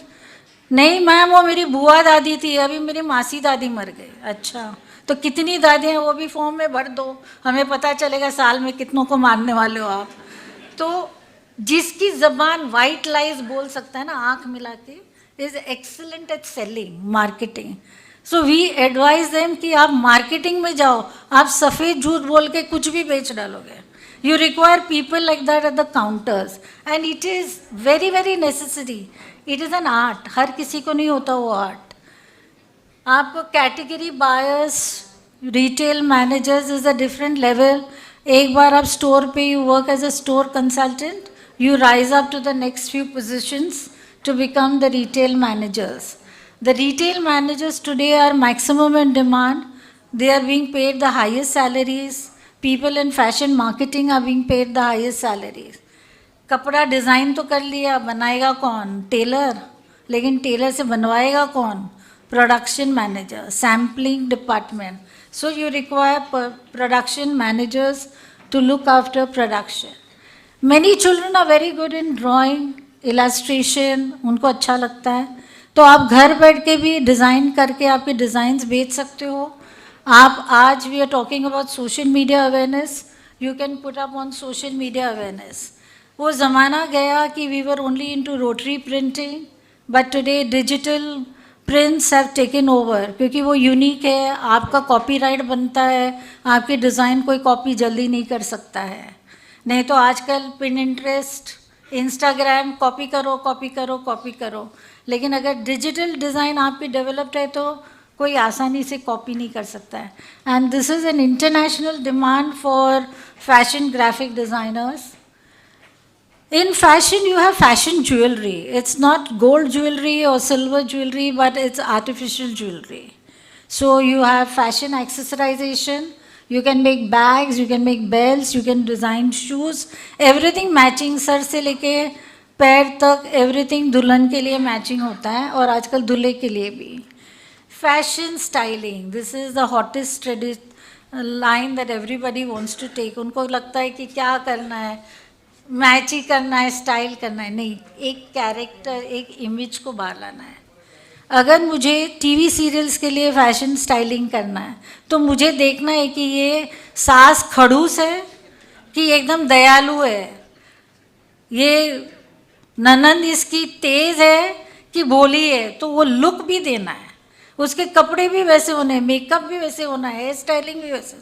नहीं मैम वो मेरी बुआ दादी थी, अभी मेरी मासी दादी मर गई. अच्छा तो कितनी दादी हैं वो भी फॉर्म में भर दो, हमें पता चलेगा साल में कितनों को मारने वाले हो आप. तो जिसकी जबान वाइट लाइज बोल सकता है ना आंख मिला के, is excellent at selling, marketing. So we advise them कि आप मार्केटिंग में जाओ, आप सफ़ेद झूठ बोल के कुछ भी बेच डालोगे. You require people like that at the counters and it is very very necessary. It is an art. हर किसी को नहीं होता वो आर्ट. आपको category buyers, retail managers is a different level. एक बार आप स्टोर पे you work as a store consultant, you rise up to the next few positions to become the retail managers. The retail managers today are maximum in demand. They are being paid the highest salaries. People in fashion marketing are being paid the highest salaries. कपड़ा design तो कर लिया, बनाएगा कौन? Taylor. लेकिन Taylor से बनवाएगा कौन? Production manager, sampling department. So you require production managers to look after production. Many children are very good in drawing, illustration, उनको अच्छा लगता है. तो आप घर बैठ के भी डिज़ाइन करके आपके डिज़ाइंस बेच सकते हो. आप आज we are talking about social media awareness. You can put up on social media awareness. वो ज़माना गया कि we were only into rotary printing, but today digital prints have taken over, क्योंकि वो यूनिक है. आपका कॉपीराइट बनता है, आपके डिज़ाइन कोई कॉपी जल्दी नहीं कर सकता है. नहीं तो आजकल पिनिंटरेस्ट, इंस्टाग्राम, कॉपी करो कॉपी करो कॉपी करो. लेकिन अगर डिजिटल डिज़ाइन आपकी डेवलप्ड है तो कोई आसानी से कॉपी नहीं कर सकता है. And this is an international demand for fashion graphic designers. In fashion, you have fashion jewelry. It's not gold jewelry or silver jewelry, but it's artificial jewelry. So you have fashion accessorization. You can make bags, you can make belts, you can design shoes. Everything matching, sir से लेके पैर तक everything दुल्हन के लिए matching होता है और आजकल दूल्हे के लिए भी. Fashion styling. This is the hottest line that everybody wants to take. उनको लगता है कि क्या करना है, मैच ही करना है, स्टाइल करना है. नहीं, एक कैरेक्टर, एक इमेज को बाहर लाना है. अगर मुझे टीवी सीरियल्स के लिए फैशन स्टाइलिंग करना है तो मुझे देखना है कि ये सास खड़ूस है कि एकदम दयालु है, ये ननंद इसकी तेज है कि भोली है. तो वो लुक भी देना है, उसके कपड़े भी वैसे होने हैं, मेकअप भी वैसे होना है, हेयर स्टाइलिंग भी वैसे.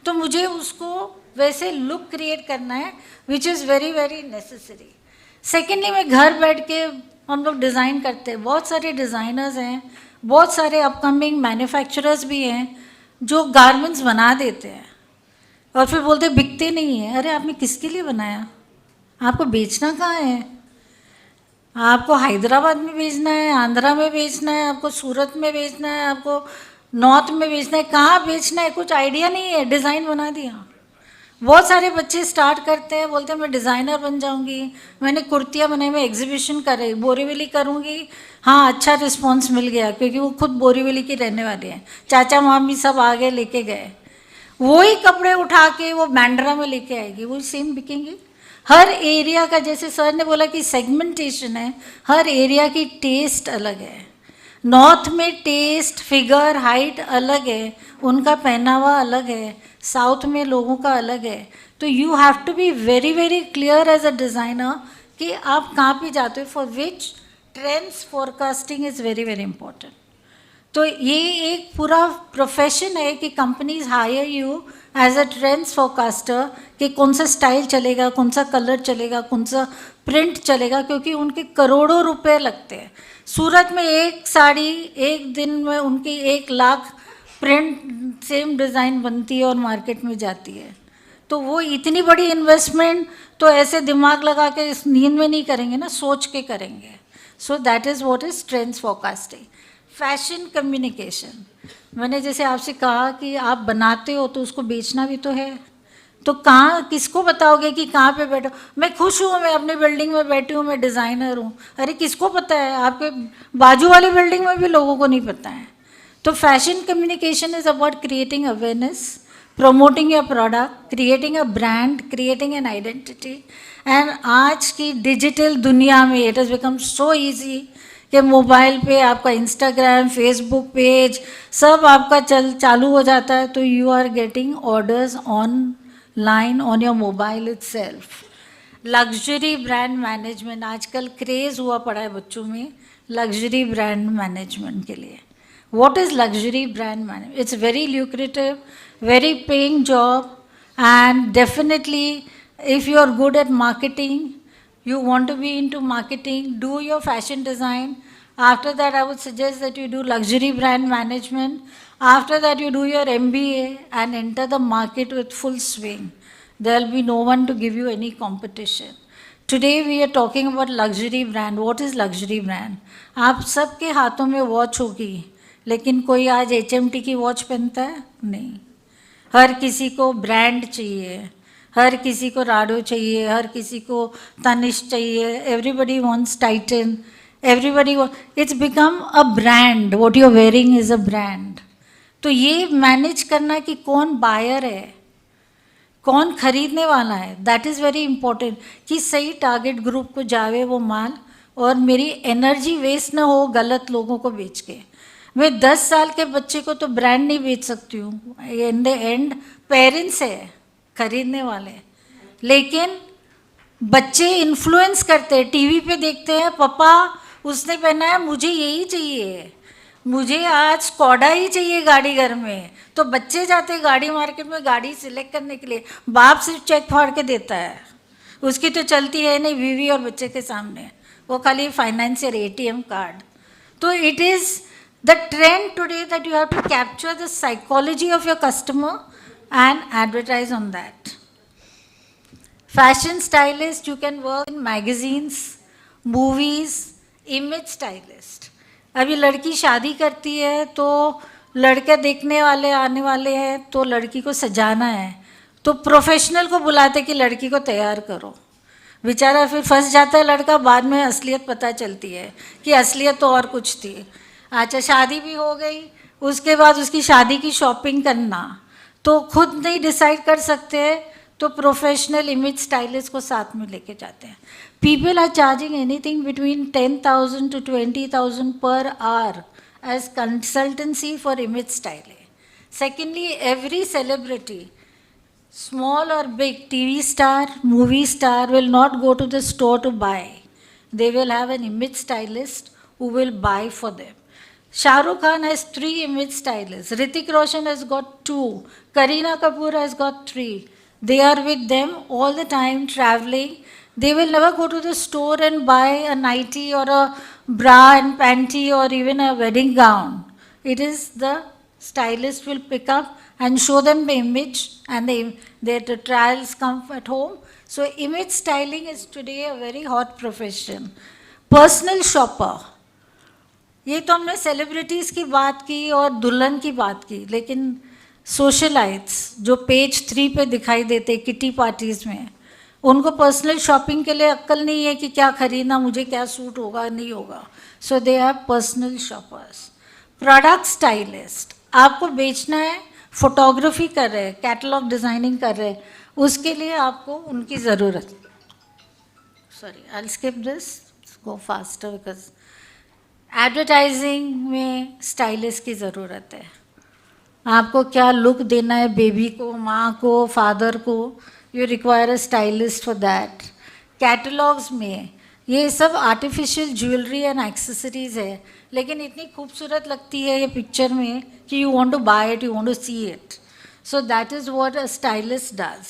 तो मुझे उसको वैसे लुक क्रिएट करना है, which is very very necessary. Secondly, मैं घर बैठ के हम लोग डिज़ाइन करते हैं. बहुत सारे डिज़ाइनर्स हैं, बहुत सारे अपकमिंग मैन्युफैक्चरर्स भी हैं जो गारमेंट्स बना देते हैं और फिर बोलते बिकते नहीं हैं. अरे आपने किसके लिए बनाया? आपको बेचना कहाँ है? आपको हैदराबाद में बेचना है, आंध्रा में बेचना है, आपको सूरत में बेचना है, आपको नॉर्थ में बेचना है, कहाँ बेचना है कुछ आइडिया नहीं है, डिज़ाइन बना दिया. बहुत सारे बच्चे स्टार्ट करते हैं, बोलते हैं मैं डिज़ाइनर बन जाऊंगी, मैंने कुर्तियाँ बनाई, मैं एग्जीबिशन कर रही, बोरीवली करूंगी. हाँ, अच्छा रिस्पांस मिल गया क्योंकि वो खुद बोरीवली की रहने वाली हैं. चाचा मामी सब आगे लेके गए, वही कपड़े उठा के वो बैंड्रा में लेके आएगी, वही सेम बिकेंगे. हर एरिया का, जैसे सर ने बोला कि सेगमेंटेशन है, हर एरिया की टेस्ट अलग है. नॉर्थ में टेस्ट, फिगर, हाइट अलग है, उनका पहनावा अलग है. साउथ में लोगों का अलग है. तो you have to be very very clear as a designer कि आप कहाँ पे जाते हो. For which trends forecasting is very very important. तो ये एक पूरा प्रोफेशन है कि companies hire you as a trends forecaster कि कौन सा स्टाइल चलेगा, कौन सा कलर चलेगा, कौन सा प्रिंट चलेगा, क्योंकि उनके करोड़ों रुपए लगते हैं. सूरत में एक साड़ी एक दिन में उनकी 1,00,000 प्रिंट सेम डिज़ाइन बनती है और मार्केट में जाती है. तो वो इतनी बड़ी इन्वेस्टमेंट तो ऐसे दिमाग लगा के इस नींद में नहीं करेंगे ना, सोच के करेंगे. सो that is what is trends forecasting. Fashion communication, मैंने जैसे आपसे कहा कि आप बनाते हो तो उसको बेचना भी तो है. तो कहाँ, किसको बताओगे कि कहाँ पे बैठो? मैं खुश हूँ, मैं अपनी बिल्डिंग में बैठी हूँ, मैं डिज़ाइनर हूँ. अरे किसको पता है? आपके बाजू वाली बिल्डिंग में भी लोगों को नहीं पता है. तो fashion communication is about creating awareness, promoting your product, creating a brand, creating an identity. And आज की डिजिटल दुनिया में it has become so easy कि मोबाइल पे आपका इंस्टाग्राम, फेसबुक पेज सब आपका चालू हो जाता है. तो you are getting orders online on your mobile itself. Luxury brand management, आजकल क्रेज़ हुआ पड़ा है बच्चों में लग्जरी ब्रांड मैनेजमेंट के लिए. What is luxury brand management? It's very lucrative, very paying job, and definitely if you are good at marketing, you want to be into marketing, do your fashion design. After that, I would suggest that you do luxury brand management. After that, you do your MBA and enter the market with full swing. There will be no one to give you any competition. Today we are talking about luxury brand. What is luxury brand? आप सबके हाथों में watch होगी, लेकिन कोई आज HMT की watch पहनता है? नहीं. हर किसी को ब्रांड चाहिए, हर किसी को राडो चाहिए, हर किसी को तनिष्क चाहिए. Everybody wants Titan, everybody. It's become a brand. What you are wearing is a brand. तो ये मैनेज करना कि कौन बायर है, कौन खरीदने वाला है, दैट इज़ वेरी इंपॉर्टेंट. कि सही टारगेट ग्रुप को जावे वो माल और मेरी एनर्जी वेस्ट ना हो गलत लोगों को बेच के. मैं 10 साल के बच्चे को तो ब्रांड नहीं बेच सकती हूँ. इन द एंड पेरेंट्स है खरीदने वाले. लेकिन बच्चे इन्फ्लुएंस करते हैं, टीवी पे देखते हैं, पापा उसने पहना है मुझे यही चाहिए, मुझे आज स्कॉडा ही चाहिए गाड़ी घर में. तो बच्चे जाते हैं गाड़ी मार्केट में गाड़ी सिलेक्ट करने के लिए. बाप सिर्फ चेक फाड़ के देता है, उसकी तो चलती है नहीं बीवी और बच्चे के सामने, वो खाली फाइनेंशियल ATM कार्ड. तो it is The trend today that you have to capture the psychology of your customer and advertise on that. Fashion stylist, you can work in magazines, movies, image stylist. अभी लड़की शादी करती है तो लड़के देखने वाले आने वाले हैं तो लड़की को सजाना है तो प्रोफेशनल को बुलाते कि लड़की को तैयार करो. बेचारा फिर फंस जाता है लड़का, बाद में असलियत पता चलती है कि असलियत तो और कुछ थी. अच्छा शादी भी हो गई, उसके बाद उसकी शादी की शॉपिंग करना तो खुद नहीं डिसाइड कर सकते तो प्रोफेशनल इमेज स्टाइलिस्ट को साथ में लेके जाते हैं. People are charging anything between 10,000 to 20,000 per hour as consultancy for image styling. Secondly, every celebrity, small or big, TV star, movie star, will not go to the store to buy. They will have an image stylist who will buy for them. Shah Rukh Khan has 3 image stylists. Hrithik Roshan has got 2. Kareena Kapoor has got 3. They are with them all the time traveling. They will never go to the store and buy a nightie or a bra and panty or even a wedding gown. It is the stylist will pick up and show them the image and the trials come at home. So image styling is today a very hot profession. Personal shopper. ये तो हमने celebrities की बात की और दुल्हन की बात की, लेकिन सोशलाइट्स जो पेज 3 पे दिखाई देते किटी पार्टीज़ में, उनको पर्सनल शॉपिंग के लिए अक्ल नहीं है कि क्या खरीदना, मुझे क्या सूट होगा नहीं होगा. So they are personal shoppers. Product stylist, आपको बेचना है, फोटोग्राफी कर रहे हैं, कैटलॉग डिज़ाइनिंग कर रहे हैं, उसके लिए आपको उनकी ज़रूरत. Sorry I will skip this, go faster because advertising में स्टाइलिस्ट की ज़रूरत है. आपको क्या लुक देना है बेबी को, माँ को, फादर को, you require a stylist for that. Catalogues में ये सब आर्टिफिशियल ज्वेलरी एंड एक्सेसरीज है, लेकिन इतनी खूबसूरत लगती है ये पिक्चर में कि you want to buy it, you want to see it. So that is what a stylist does.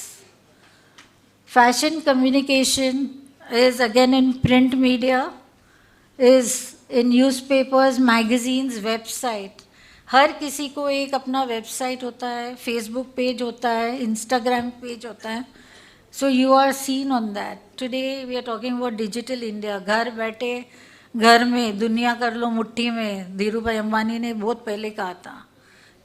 Fashion communication is again in print media, is in newspapers, magazines, website. हर किसी को एक अपना वेबसाइट होता है, Facebook page होता है, Instagram page होता है. So you are seen on that. Today we are talking about digital India. घर बैठे घर में दुनिया कर लो मुट्ठी में. धीरू भाई अंबानी ने बहुत पहले कहा था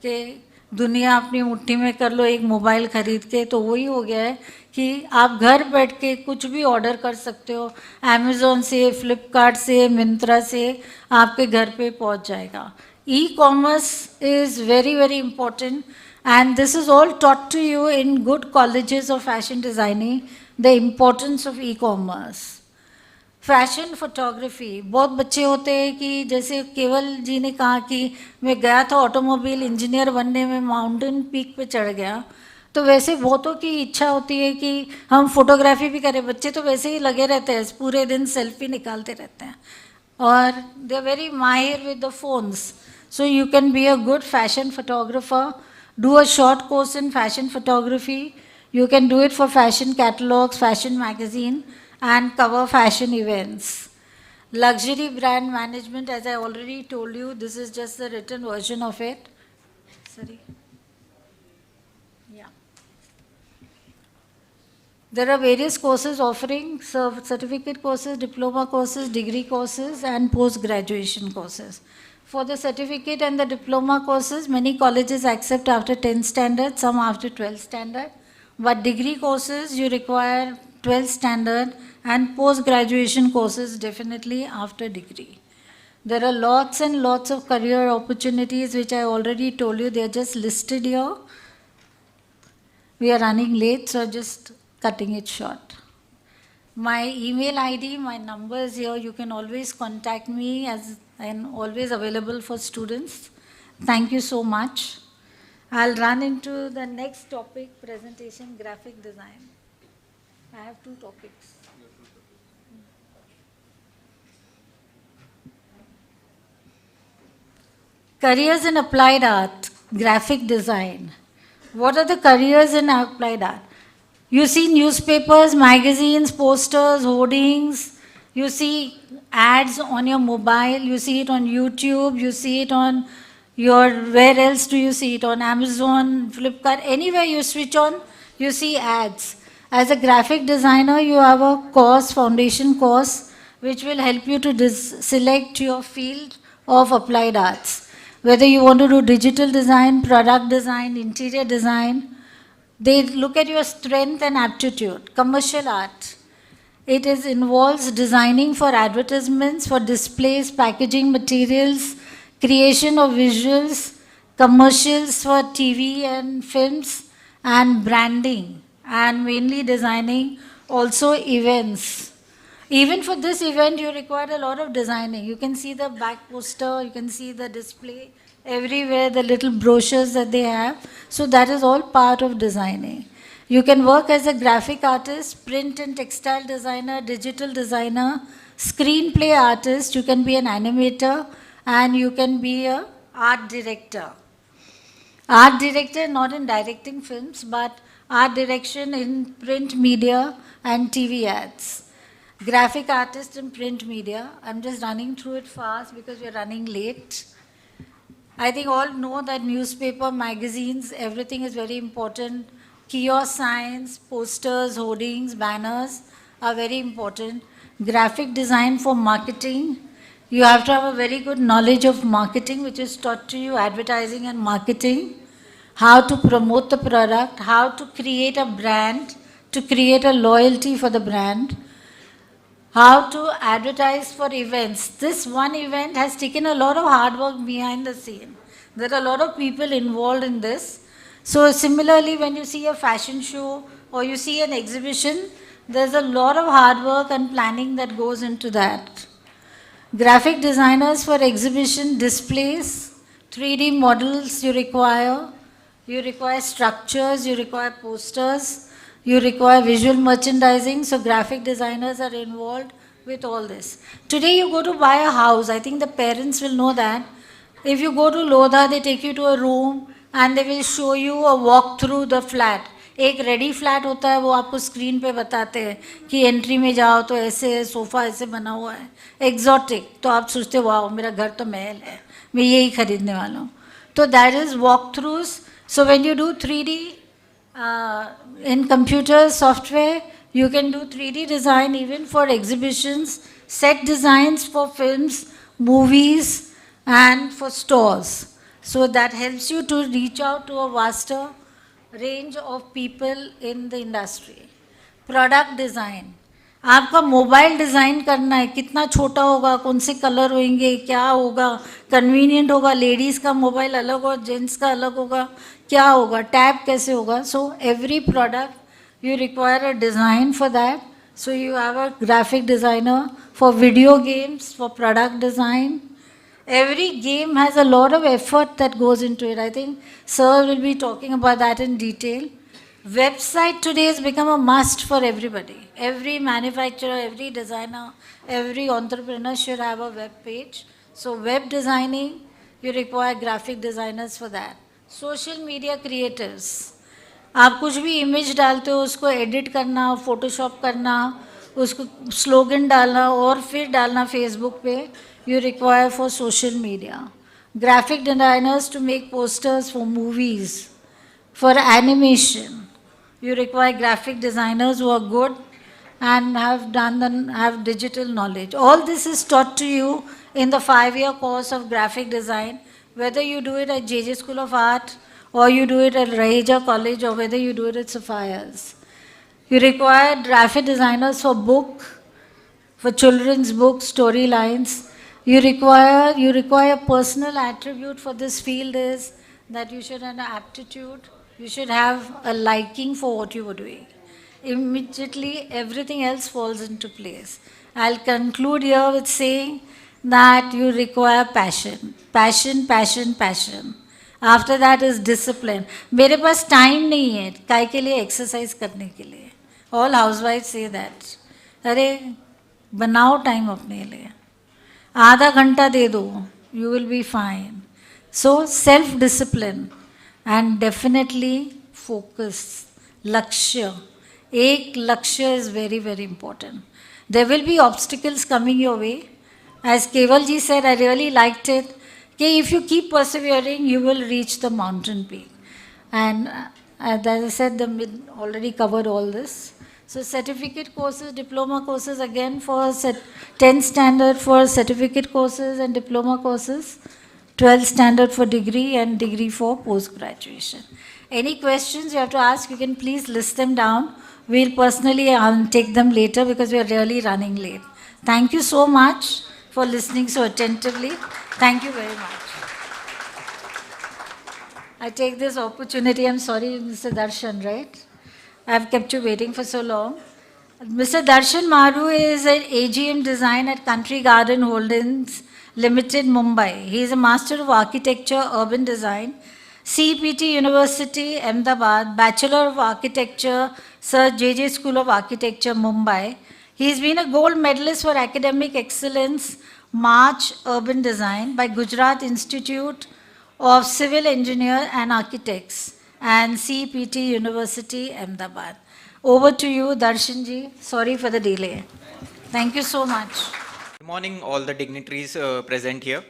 कि दुनिया अपनी मुट्ठी में कर लो एक मोबाइल ख़रीद के. तो वही हो गया है कि आप घर बैठ के कुछ भी ऑर्डर कर सकते हो. अमेज़ॉन से, फ्लिपकार्ट से, मिंत्रा से आपके घर पे पहुंच जाएगा. E-commerce is very, very important, and this is all taught to you in good colleges of fashion designing, the importance of e-commerce. Fashion photography, बहुत बच्चे होते हैं कि जैसे केवल जी ने कहा कि मैं गया था ऑटोमोबाइल इंजीनियर बनने में, माउंटेन पीक पे चढ़ गया. तो वैसे बहुतों की इच्छा होती है कि हम फोटोग्राफी भी करें. बच्चे तो वैसे ही लगे रहते हैं, पूरे दिन सेल्फी निकालते रहते हैं और दे आर वेरी माहिर with the phones. So you can be a good fashion photographer, do a short course in fashion photography. You can do it for fashion catalogs, fashion magazine, and cover fashion events. Luxury brand management, as I already told you, this is just the written version of it. Sorry. Yeah. There are various courses offering certificate courses, diploma courses, degree courses, and post-graduation courses. For the certificate and the diploma courses, many colleges accept after 10th standard, some after 12th standard. But degree courses, you require 12th standard, and post-graduation courses definitely after degree. There are lots and lots of career opportunities which I already told you. They are just listed here. We are running late, so just cutting it short. My email ID, my number is here. You can always contact me as I'm always available for students. Thank you so much. I'll run into the next topic, presentation, graphic design. I have 2 topics. Careers in applied art, graphic design. What are the careers in applied art? You see newspapers, magazines, posters, hoardings. You see ads on your mobile, you see it on YouTube, you see it on your, where else do you see it? On Amazon, Flipkart, anywhere you switch on, you see ads. As a graphic designer, you have a course, foundation course, which will help you to select your field of applied arts. Whether you want to do digital design, product design, interior design, they look at your strength and aptitude. Commercial art. Involves designing for advertisements, for displays, packaging materials, creation of visuals, commercials for TV and films, and branding, and mainly designing also events. Even for this event, you require a lot of designing. You can see the back poster, you can see the display, everywhere the little brochures that they have. So that is all part of designing. You can work as a graphic artist, print and textile designer, digital designer, screenplay artist, you can be an animator, and you can be an art director. Art director not in directing films, but art direction in print media and TV ads. Graphic artist in print media. I'm just running through it fast because we're running late. I think all know that newspaper, magazines, everything is very important. Kiosk signs, posters, hoardings, banners are very important. Graphic design for marketing. You have to have a very good knowledge of marketing, which is taught to you, advertising and marketing. How to promote the product, how to create a brand, to create a loyalty for the brand. How to advertise for events. This one event has taken a lot of hard work behind the scene. There are a lot of people involved in this. So similarly, when you see a fashion show or you see an exhibition, there's a lot of hard work and planning that goes into that. Graphic designers for exhibition displays, 3D models you require structures, you require posters, you require visual merchandising, so graphic designers are involved with all this. Today you go to buy a house, I think the parents will know that. If you go to Lodha, they take you to a room and they will show you a walk through the flat. एक ready flat होता है, वो आपको screen पे बताते हैं कि entry में जाओ तो ऐसे है, सोफ़ा ऐसे बना हुआ है, एग्जॉटिक, तो आप सोचते हो वाह मेरा घर तो महल है, मैं यही खरीदने वाला हूँ. तो that is walk throughs. So when you do 3D in computer software, you can do 3D design even for exhibitions, set designs for films, movies, and for stores. So that helps you to reach out to a vaster range of people in the industry. Product design. आपका mobile design करना है, कितना छोटा होगा, कौन से colour होंगे, क्या होगा, कन्वीनियंट होगा, लेडीज़ का मोबाइल अलग और जेंट्स का अलग होगा, क्या होगा, टैब कैसे होगा. So every product you require a design for that. So you have a graphic designer for video games, for product design. Every game has a lot of effort that goes into it. I think Sir will be talking about that in detail. Website today has become a must for everybody. Every manufacturer, every designer, every entrepreneur should have a web page. So web designing, you require graphic designers for that. Social media creators. आप कुछ भी image डालते हो, उसको edit करना, Photoshop करना, उसको slogan डालना और फिर डालना फेसबुक पे, you require for social media. Graphic designers to make posters for movies, for animation. You require graphic designers who are good and have digital knowledge. All this is taught to you in the 5-year course of graphic design, whether you do it at JJ School of Art or you do it at Raheja College or whether you do it at Sapphires. You require graphic designers for for children's books, storylines. You require personal attribute for this field is that you should have an aptitude, you should have a liking for what you were doing. Immediately everything else falls into place. I'll conclude here with saying that you require passion. Passion, passion, passion. After that is discipline. मेरे पास time नहीं है काय के लिए exercise करने के लिए. All housewives say that. अरे बनाओ time अपने लिए. आधा घंटा दे दो, you will be fine. So self-discipline and definitely focus, lakshya. एक लक्ष्य is very, very important. There will be obstacles coming your way. As Kevalji said, I really liked it. Okay, if you keep persevering, you will reach the mountain peak. And as I said, the mid already covered all this. So certificate courses, diploma courses, again for 10 standard for certificate courses and diploma courses, 12 standard for degree and degree for post-graduation. Any questions you have to ask, you can please list them down. We'll personally take them later because we are really running late. Thank you so much for listening so attentively. Thank you very much. I take this opportunity, I'm sorry, Mr. Darshan, right? I've kept you waiting for so long. Mr. Darshan Maru is an AGM design at Country Garden Holdings Limited, Mumbai. He is a Master of Architecture, Urban Design, CPT University, Ahmedabad, Bachelor of Architecture, Sir JJ School of Architecture, Mumbai. He's been a gold medalist for Academic Excellence, March Urban Design by Gujarat Institute of Civil Engineer and Architects and CPT University, Ahmedabad. Over to you, Darshanji. Sorry for the delay. Thank you so much. Good morning, all the dignitaries present here.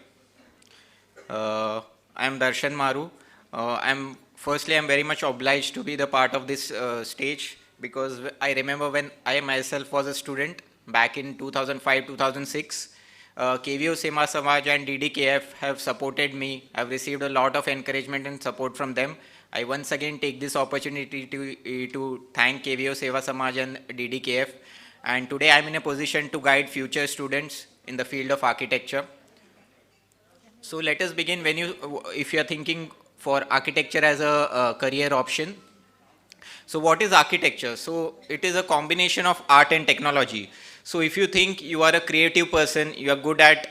I am Darshan Maru. I'm very much obliged to be the part of this stage because I remember when I myself was a student back in 2005-2006. KVO Sema Samaj and DDKF have supported me. I've received a lot of encouragement and support from them. I once again take this opportunity to thank KVO Seva Samaj and DDKF. And today I'm in a position to guide future students in the field of architecture. So let us begin. If you are thinking for architecture as a career option. So what is architecture? So it is a combination of art and technology. So if you think you are a creative person, you are good at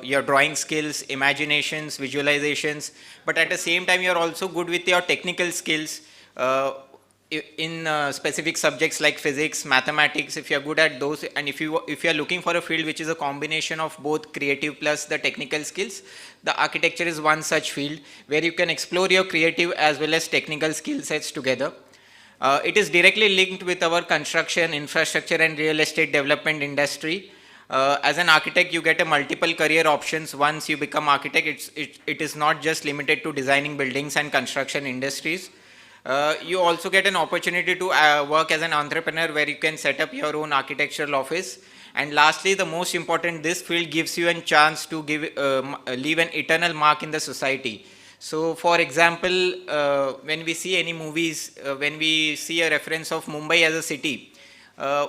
your drawing skills, imaginations, visualizations, but at the same time you are also good with your technical skills in specific subjects like physics, mathematics. If you are good at those, and if you are looking for a field which is a combination of both creative plus the technical skills, the architecture is one such field where you can explore your creative as well as technical skill sets together. It is directly linked with our construction, infrastructure and real estate development industry. As an architect, you get a multiple career options once you become architect. It is not just limited to designing buildings and construction industries. You also get an opportunity to work as an entrepreneur where you can set up your own architectural office. And lastly, the most important, this field gives you a chance to leave an eternal mark in the society. So, for example, when we see any movies, when we see a reference of Mumbai as a city,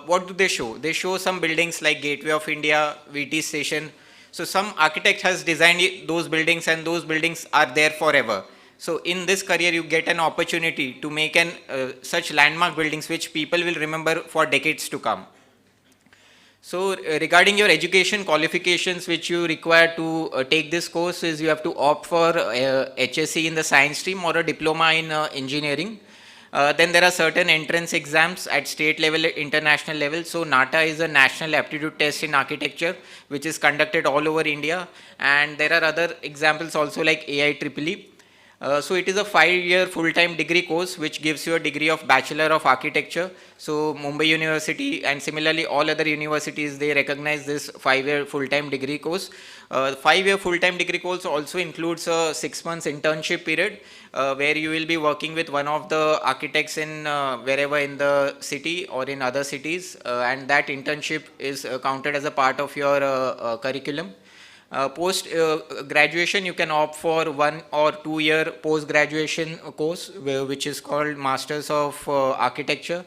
what do they show? They show some buildings like Gateway of India, VT Station. So, some architect has designed those buildings and those buildings are there forever. So, in this career, you get an opportunity to make such landmark buildings which people will remember for decades to come. So regarding your education qualifications which you require to take this course is you have to opt for HSC in the science stream or a diploma in engineering. Then there are certain entrance exams at state level, international level. So NATA is a national aptitude test in architecture which is conducted all over India, and there are other examples also like AIEEE. So it is a 5-year full-time degree course which gives you a degree of Bachelor of Architecture. So Mumbai University and similarly all other universities, they recognize this 5-year full-time degree course. 5-year full-time degree course also includes a 6 months internship period where you will be working with one of the architects in wherever in the city or in other cities, and that internship is counted as a part of your curriculum. Post graduation, you can opt for 1 or 2 year post graduation course which is called Masters of Architecture.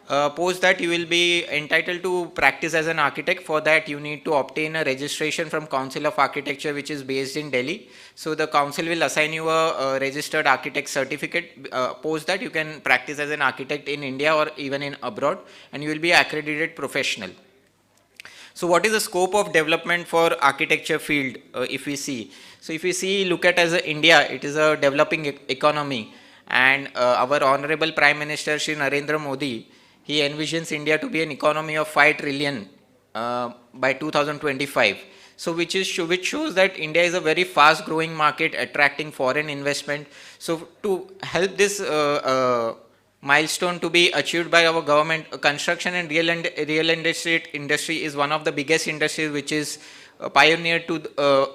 Post that you will be entitled to practice as an architect. For that you need to obtain a registration from Council of Architecture which is based in Delhi. So the council will assign you a registered architect certificate. Post that you can practice as an architect in India or even in abroad, and you will be accredited professional. So what is the scope of development for architecture field if we see? So if we see, look at as India, it is a developing economy, and our Honorable Prime Minister Shri Narendra Modi, he envisions India to be an economy of 5 trillion by 2025. So which shows that India is a very fast growing market attracting foreign investment. So to help this milestone to be achieved by our government. Construction and real estate industry is one of the biggest industries which is pioneer to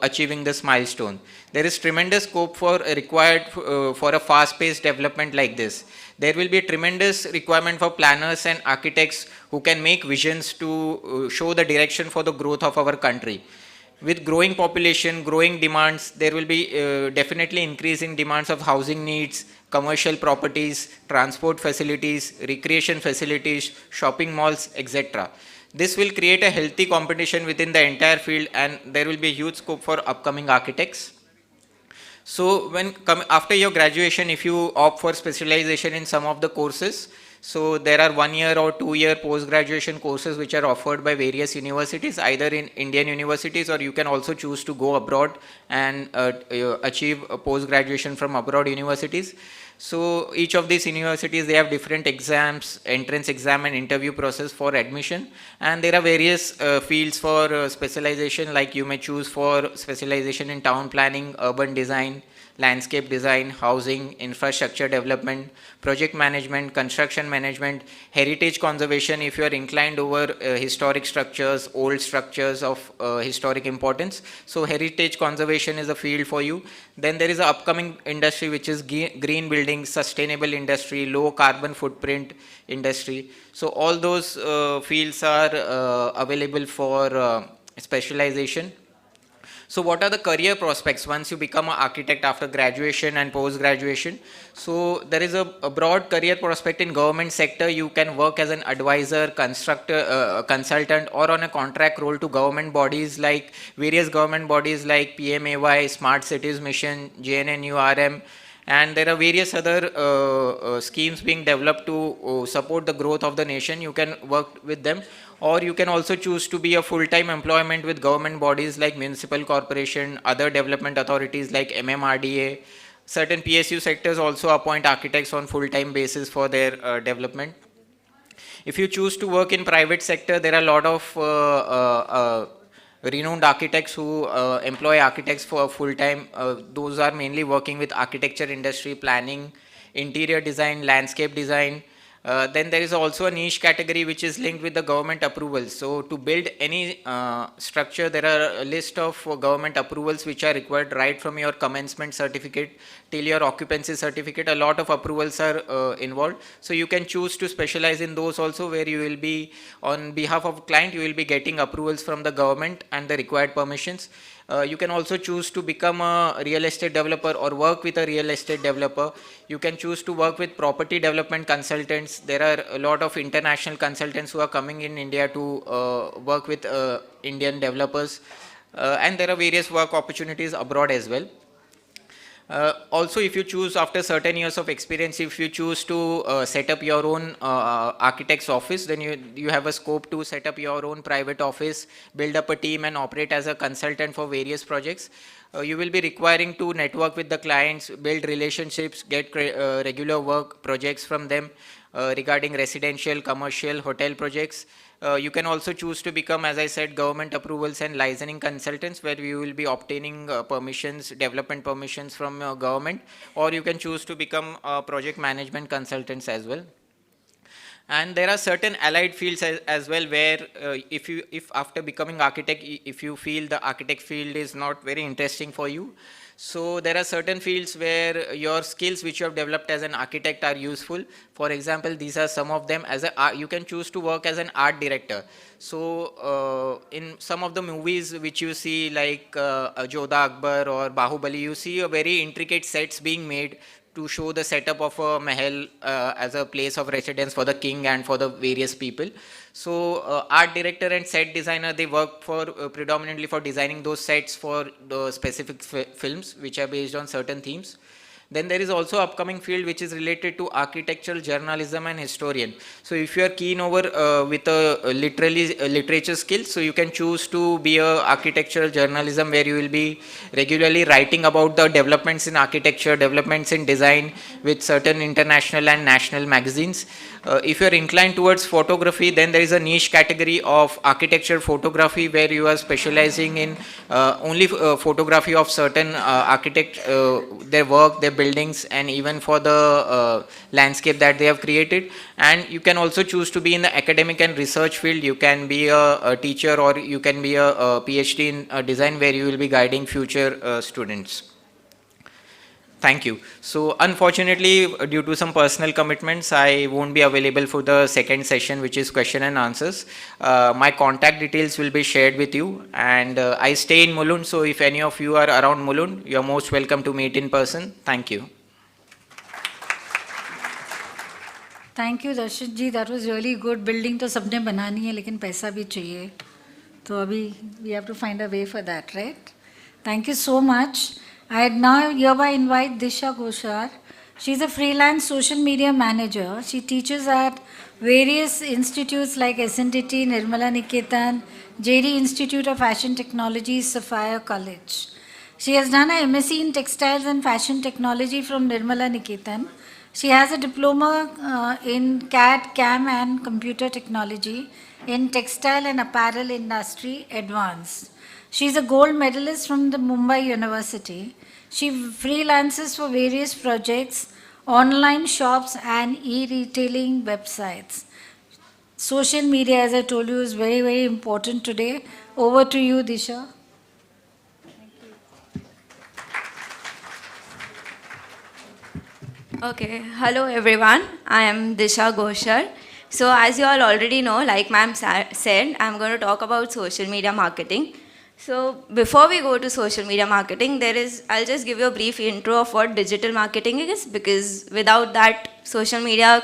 achieving this milestone. There is tremendous scope for required for a fast-paced development like this. There will be a tremendous requirement for planners and architects who can make visions to show the direction for the growth of our country. With growing population, growing demands, there will be definitely increasing demands of housing needs, commercial properties, transport facilities, recreation facilities, shopping malls, etc. This will create a healthy competition within the entire field, and there will be a huge scope for upcoming architects. So after your graduation, if you opt for specialization in some of the courses, so there are 1 year or 2 year post-graduation courses which are offered by various universities, either in Indian universities, or you can also choose to go abroad and achieve a post-graduation from abroad universities. So each of these universities, they have different exams, entrance exam and interview process for admission. And there are various fields for specialization, like you may choose for specialization in town planning, urban design, landscape design, housing, infrastructure development, project management, construction management, heritage conservation if you are inclined over historic structures, old structures of historic importance. So heritage conservation is a field for you. Then there is an upcoming industry which is green building, sustainable industry, low carbon footprint industry. So all those fields are available for specialization. So what are the career prospects once you become an architect after graduation and post-graduation? So there is a broad career prospect in government sector. You can work as an advisor, constructor, consultant, or on a contract role to government bodies like various government bodies like PMAY, Smart Cities Mission, JNNURM, and there are various other schemes being developed to support the growth of the nation. You can work with them. Or you can also choose to be a full-time employment with government bodies like municipal corporation, other development authorities like MMRDA. Certain PSU sectors also appoint architects on full-time basis for their development. If you choose to work in private sector, there are a lot of renowned architects who employ architects for full-time. Those are mainly working with architecture industry, planning, interior design, landscape design. Then there is also a niche category which is linked with the government approvals. So to build any structure, there are a list of government approvals which are required right from your commencement certificate till your occupancy certificate. A lot of approvals are involved. So you can choose to specialize in those also, where you will be, on behalf of client, you will be getting approvals from the government and the required permissions. You can also choose to become a real estate developer or work with a real estate developer. You can choose to work with property development consultants. There are a lot of international consultants who are coming in India to work with Indian developers. And there are various work opportunities abroad as well. Also, if you choose after certain years of experience, if you choose to set up your own architect's office, then you have a scope to set up your own private office, build up a team and operate as a consultant for various projects. You will be requiring to network with the clients, build relationships, get regular work projects from them regarding residential, commercial, hotel projects. You can also choose to become, as I said, government approvals and licensing consultants, where you will be obtaining permissions, development permissions from government, or you can choose to become project management consultants as well. And there are certain allied fields as well, where if after becoming architect, if you feel the architect field is not very interesting for you, so there are certain fields where your skills which you have developed as an architect are useful. For example, these are some of them. You can choose to work as an art director. So in some of the movies which you see, like Jodha Akbar or Bahubali, you see a very intricate sets being made to show the setup of a mahal as a place of residence for the king and for the various people. So art director and set designer, they work for predominantly for designing those sets for the specific films which are based on certain themes. Then there is also upcoming field which is related to architectural journalism and historian. So if you are keen over with a literature skills, so you can choose to be a architectural journalism, where you will be regularly writing about the developments in architecture, developments in design with certain international and national magazines. If you are inclined towards photography, then there is a niche category of architecture photography, where you are specializing in only photography of certain architect, their work, their buildings and even for the landscape that they have created. And you can also choose to be in the academic and research field. You can be a teacher, or you can be a PhD in design, where you will be guiding future students. Thank you. So unfortunately, due to some personal commitments, I won't be available for the second session, which is question and answers. My contact details will be shared with you, and I stay in Mulund, so if any of you are around Mulund, you are most welcome to meet in person. Thank you. Thank you, Darshit ji. That was really good. Building तो सबने बनानी है, लेकिन पैसा भी चाहिए. तो अभी we have to find a way for that, right? Thank you so much. I now hereby invite Disha Ghoshar. She's a freelance social media manager. She teaches at various institutes like SNDT, Nirmala Niketan, JD Institute of Fashion Technology, Sapphire College. She has done a MSc in Textiles and Fashion Technology from Nirmala Niketan. She has a diploma in CAD, CAM and Computer Technology in Textile and Apparel Industry Advanced. She is a gold medalist from the Mumbai University. She freelances for various projects, online shops and e-retailing websites. Social media, as I told you, is very, very important today. Over to you, Disha. Okay, hello everyone. I am Disha Ghoshar. So as you all already know, like ma'am said, I'm going to talk about social media marketing. So before we go to social media marketing, I'll just give you a brief intro of what digital marketing is, because without that, social media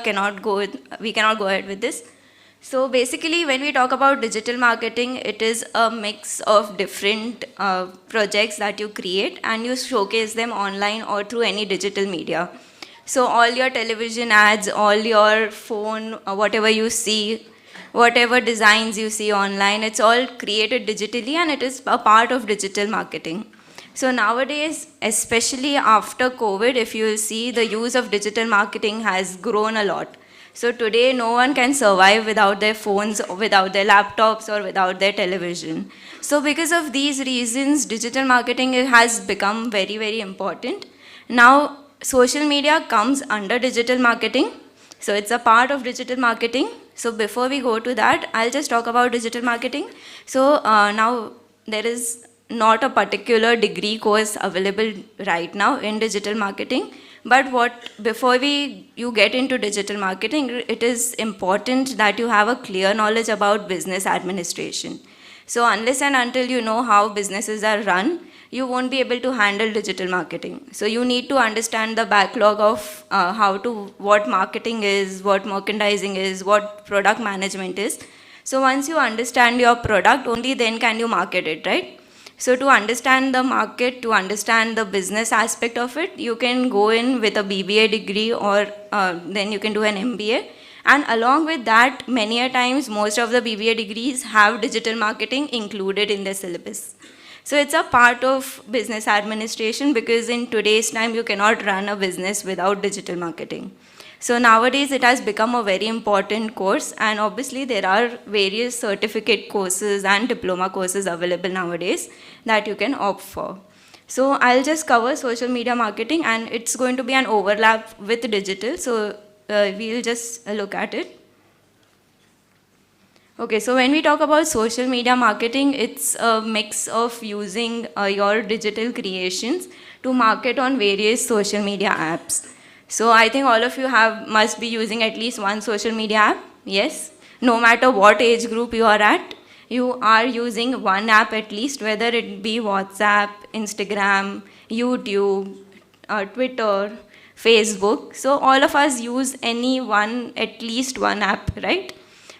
we cannot go ahead with this. So basically, when we talk about digital marketing, it is a mix of different projects that you create and you showcase them online or through any digital media. So all your television ads, all your phone, whatever you see, whatever designs you see online, it's all created digitally and it is a part of digital marketing. So nowadays, especially after COVID, if you see, the use of digital marketing has grown a lot. So today, no one can survive without their phones, or without their laptops, or without their television. So because of these reasons, digital marketing has become very, very important. Now, social media comes under digital marketing. So it's a part of digital marketing. So before we go to that, I'll just talk about digital marketing. So now there is not a particular degree course available right now in digital marketing. But before you get into digital marketing, it is important that you have a clear knowledge about business administration. So unless and until you know how businesses are run, you won't be able to handle digital marketing. So you need to understand the backlog of what marketing is, what merchandising is, what product management is. So once you understand your product, only then can you market it, right? So to understand the market, to understand the business aspect of it, you can go in with a BBA degree, or then you can do an MBA. And along with that, many a times, most of the BBA degrees have digital marketing included in their syllabus. So it's a part of business administration, because in today's time, you cannot run a business without digital marketing. So nowadays, it has become a very important course, and obviously there are various certificate courses and diploma courses available nowadays that you can opt for. So I'll just cover social media marketing, and it's going to be an overlap with digital, so we'll just look at it. Okay, so when we talk about social media marketing, it's a mix of using your digital creations to market on various social media apps. So I think all of you must be using at least one social media app, yes? No matter what age group you are at, you are using one app at least, whether it be WhatsApp, Instagram, YouTube, Twitter, Facebook. So all of us use at least one app, right?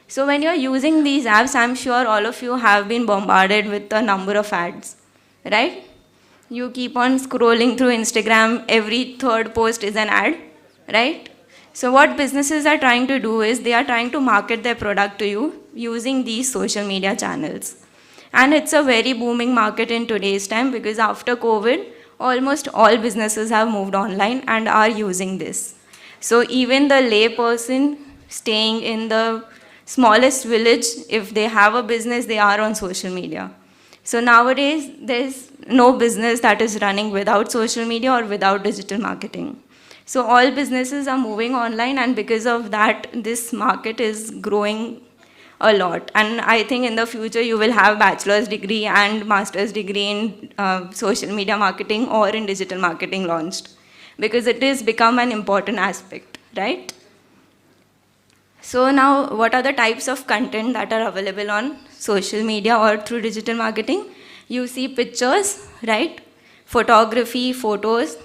So when you're using these apps, I'm sure all of you have been bombarded with a number of ads, right? You keep on scrolling through Instagram, every third post is an ad, right? So what businesses are trying to do is they are trying to market their product to you using these social media channels. And it's a very booming market in today's time, because after COVID, almost all businesses have moved online and are using this. So even the lay person staying in the smallest village, if they have a business, they are on social media. So nowadays, there's no business that is running without social media or without digital marketing. So all businesses are moving online, and because of that, this market is growing a lot. And I think in the future you will have bachelor's degree and master's degree in social media marketing or in digital marketing launched, because it has become an important aspect, right? So now, what are the types of content that are available on social media or through digital marketing? You see pictures, right? Photography, photos.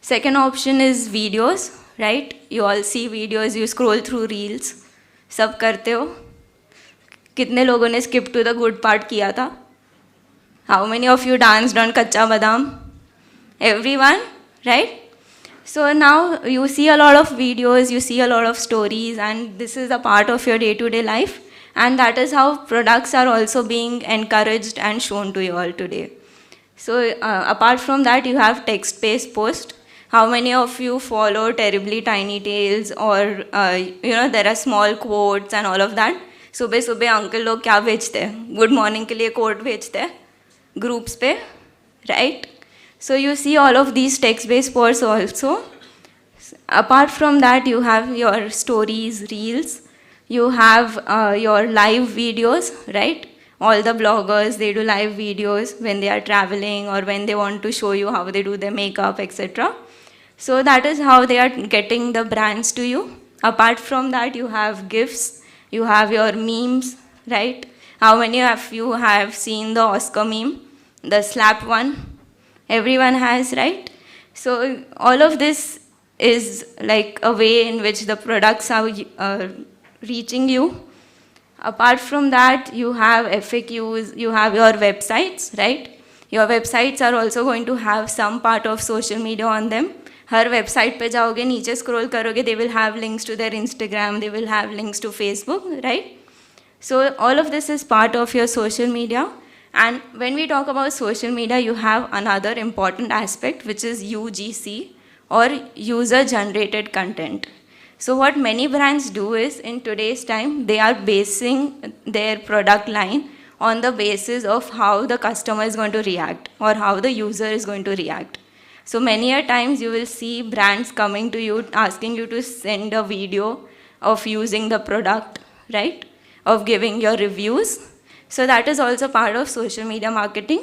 Second option is videos, right? You all see videos, you scroll through reels. सब करते हो? कितने लोगों ने skip to the good part किया था? How many of you danced on Kacha Badam? Everyone, right? So now you see a lot of videos, you see a lot of stories, and this is a part of your day-to-day life. And that is how products are also being encouraged and shown to you all today. So apart from that, you have text-based post. How many of you follow Terribly Tiny Tales, or there are small quotes and all of that? सुबह सुबह uncle लोग क्या भेजते हैं? Good morning के लिए coat भेजते हैं ग्रुप्स पे, right? So you see all of these text-based posts also. Apart from that, you have your stories, reels. You have your live videos, right? All the bloggers, they do live videos when they are traveling or when they want to show you how they do their makeup, etc. So that is how they are getting the brands to you. Apart from that, you have GIFs, you have your memes, right? How many of you have seen the Oscar meme, the slap one? Everyone has, right? So all of this is like a way in which the products are reaching you. Apart from that, you have FAQs, you have your websites, right? Your websites are also going to have some part of social media on them. Her website पे जाओगे, नीचे scroll करोगे, they will have links to their Instagram, they will have links to Facebook, right? So all of this is part of your social media. And when we talk about social media, you have another important aspect, which is UGC, or user-generated content. So what many brands do is, in today's time, they are basing their product line on the basis of how the customer is going to react or how the user is going to react. So many a times you will see brands coming to you, asking you to send a video of using the product, right? Of giving your reviews. So that is also part of social media marketing.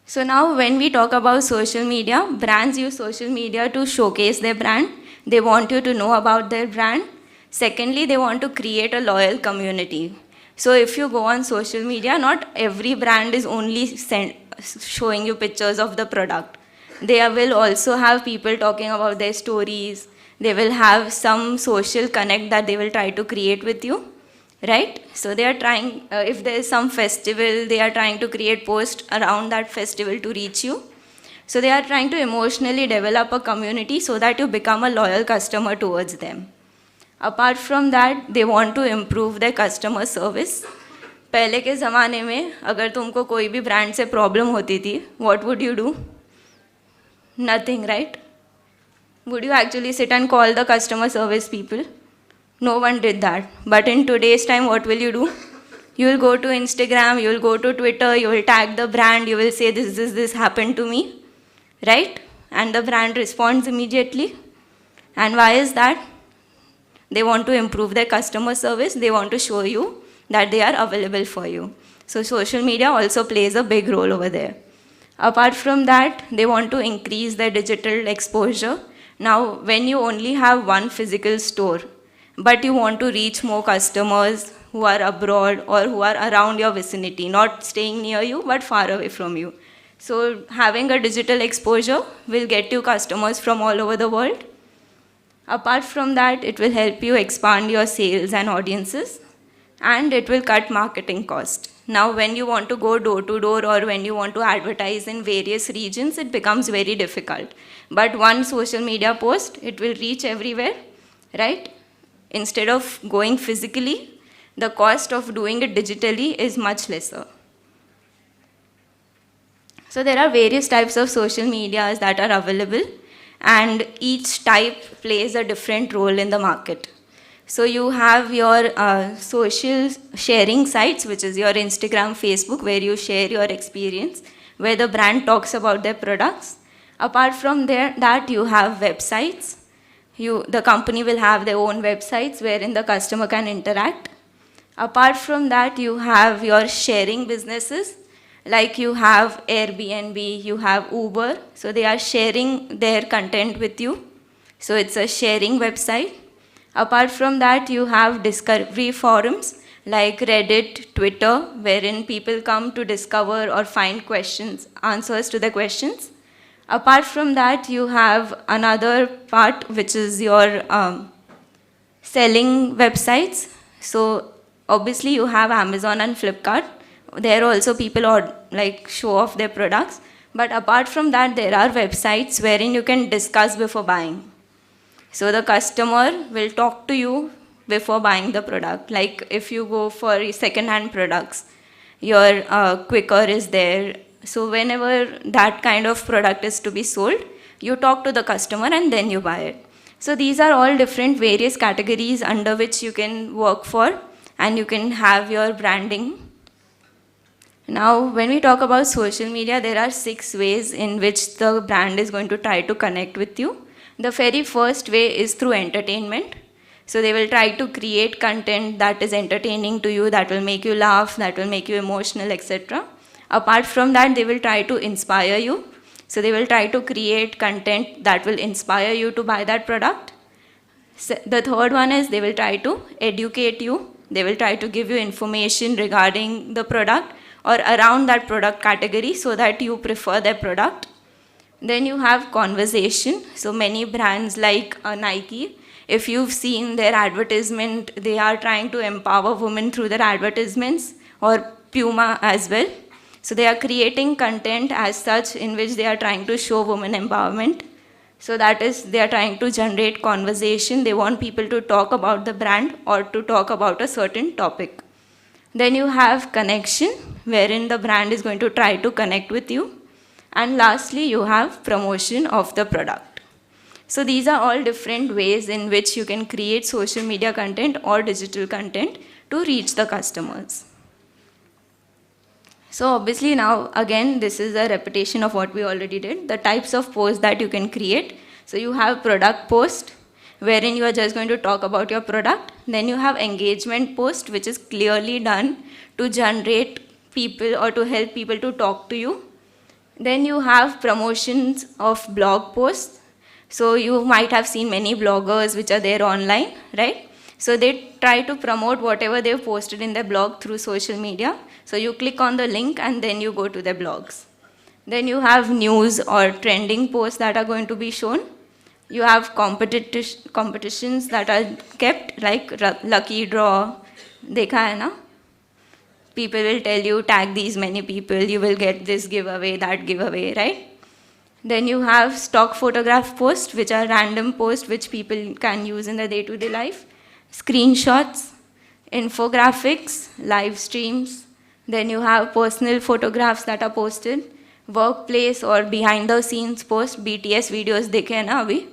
So now when we talk about social media, brands use social media to showcase their brand. They want you to know about their brand. Secondly, they want to create a loyal community. So if you go on social media, not every brand is only showing you pictures of the product. They will also have people talking about their stories. They will have some social connect that they will try to create with you. Right? So they are trying, if there is some festival, they are trying to create posts around that festival to reach you. So they are trying to emotionally develop a community so that you become a loyal customer towards them. Apart from that, they want to improve their customer service. पहले के ज़माने में अगर तुमको कोई भी brand से problem होती थी, what would you do? Nothing, right? Would you actually sit and call the customer service people? No one did that. But in today's time, what will you do? You will go to Instagram, you will go to Twitter, you will tag the brand, you will say this happened to me, right? And the brand responds immediately. And why is that? They want to improve their customer service. They want to show you that they are available for you. So social media also plays a big role over there. Apart from that, they want to increase their digital exposure. Now, when you only have one physical store, but you want to reach more customers who are abroad or who are around your vicinity, not staying near you, but far away from you. So having a digital exposure will get you customers from all over the world. Apart from that, it will help you expand your sales and audiences, and it will cut marketing cost. Now, when you want to go door to door or when you want to advertise in various regions, it becomes very difficult. But one social media post, it will reach everywhere, right? Instead of going physically, the cost of doing it digitally is much lesser. So there are various types of social medias that are available, and each type plays a different role in the market. So you have your social sharing sites, which is your Instagram, Facebook, where you share your experience, where the brand talks about their products. Apart from that, you have websites. The company will have their own websites wherein the customer can interact. Apart from that, you have your sharing businesses, like you have Airbnb, you have Uber. So they are sharing their content with you. So it's a sharing website. Apart from that, you have discovery forums like Reddit, Twitter, wherein people come to discover or find answers to the questions. Apart from that, you have another part which is your selling websites. So obviously you have Amazon and Flipkart. There also people show off their products. But apart from that, there are websites wherein you can discuss before buying. So the customer will talk to you before buying the product. Like if you go for second-hand products, your Quicker is there. So whenever that kind of product is to be sold, you talk to the customer and then you buy it. So these are all different various categories under which you can work for and you can have your branding. Now, when we talk about social media, there are 6 ways in which the brand is going to try to connect with you. The very first way is through entertainment. So they will try to create content that is entertaining to you, that will make you laugh, that will make you emotional, etc. Apart from that, they will try to inspire you. So they will try to create content that will inspire you to buy that product. The third one is they will try to educate you. They will try to give you information regarding the product or around that product category so that you prefer their product. Then you have conversation. So many brands like Nike, if you've seen their advertisement, they are trying to empower women through their advertisements, or Puma as well. So they are creating content as such in which they are trying to show women empowerment. So that is, they are trying to generate conversation. They want people to talk about the brand or to talk about a certain topic. Then you have connection, wherein the brand is going to try to connect with you. And lastly, you have promotion of the product. So these are all different ways in which you can create social media content or digital content to reach the customers. So obviously now, again, this is a repetition of what we already did. The types of posts that you can create. So you have product post, wherein you are just going to talk about your product. Then you have engagement post, which is clearly done to generate people or to help people to talk to you. Then you have promotions of blog posts. So you might have seen many bloggers which are there online, right? So they try to promote whatever they've posted in their blog through social media. So you click on the link and then you go to their blogs. Then you have news or trending posts that are going to be shown. You have competitions that are kept, like lucky draw. Dekha hai na? People will tell you, tag these many people, you will get this giveaway, that giveaway, right? Then you have stock photograph posts, which are random posts which people can use in their day-to-day life. Screenshots, infographics, live streams. Then you have personal photographs that are posted. Workplace or behind the scenes post, BTS videos dekhe hai na abhi?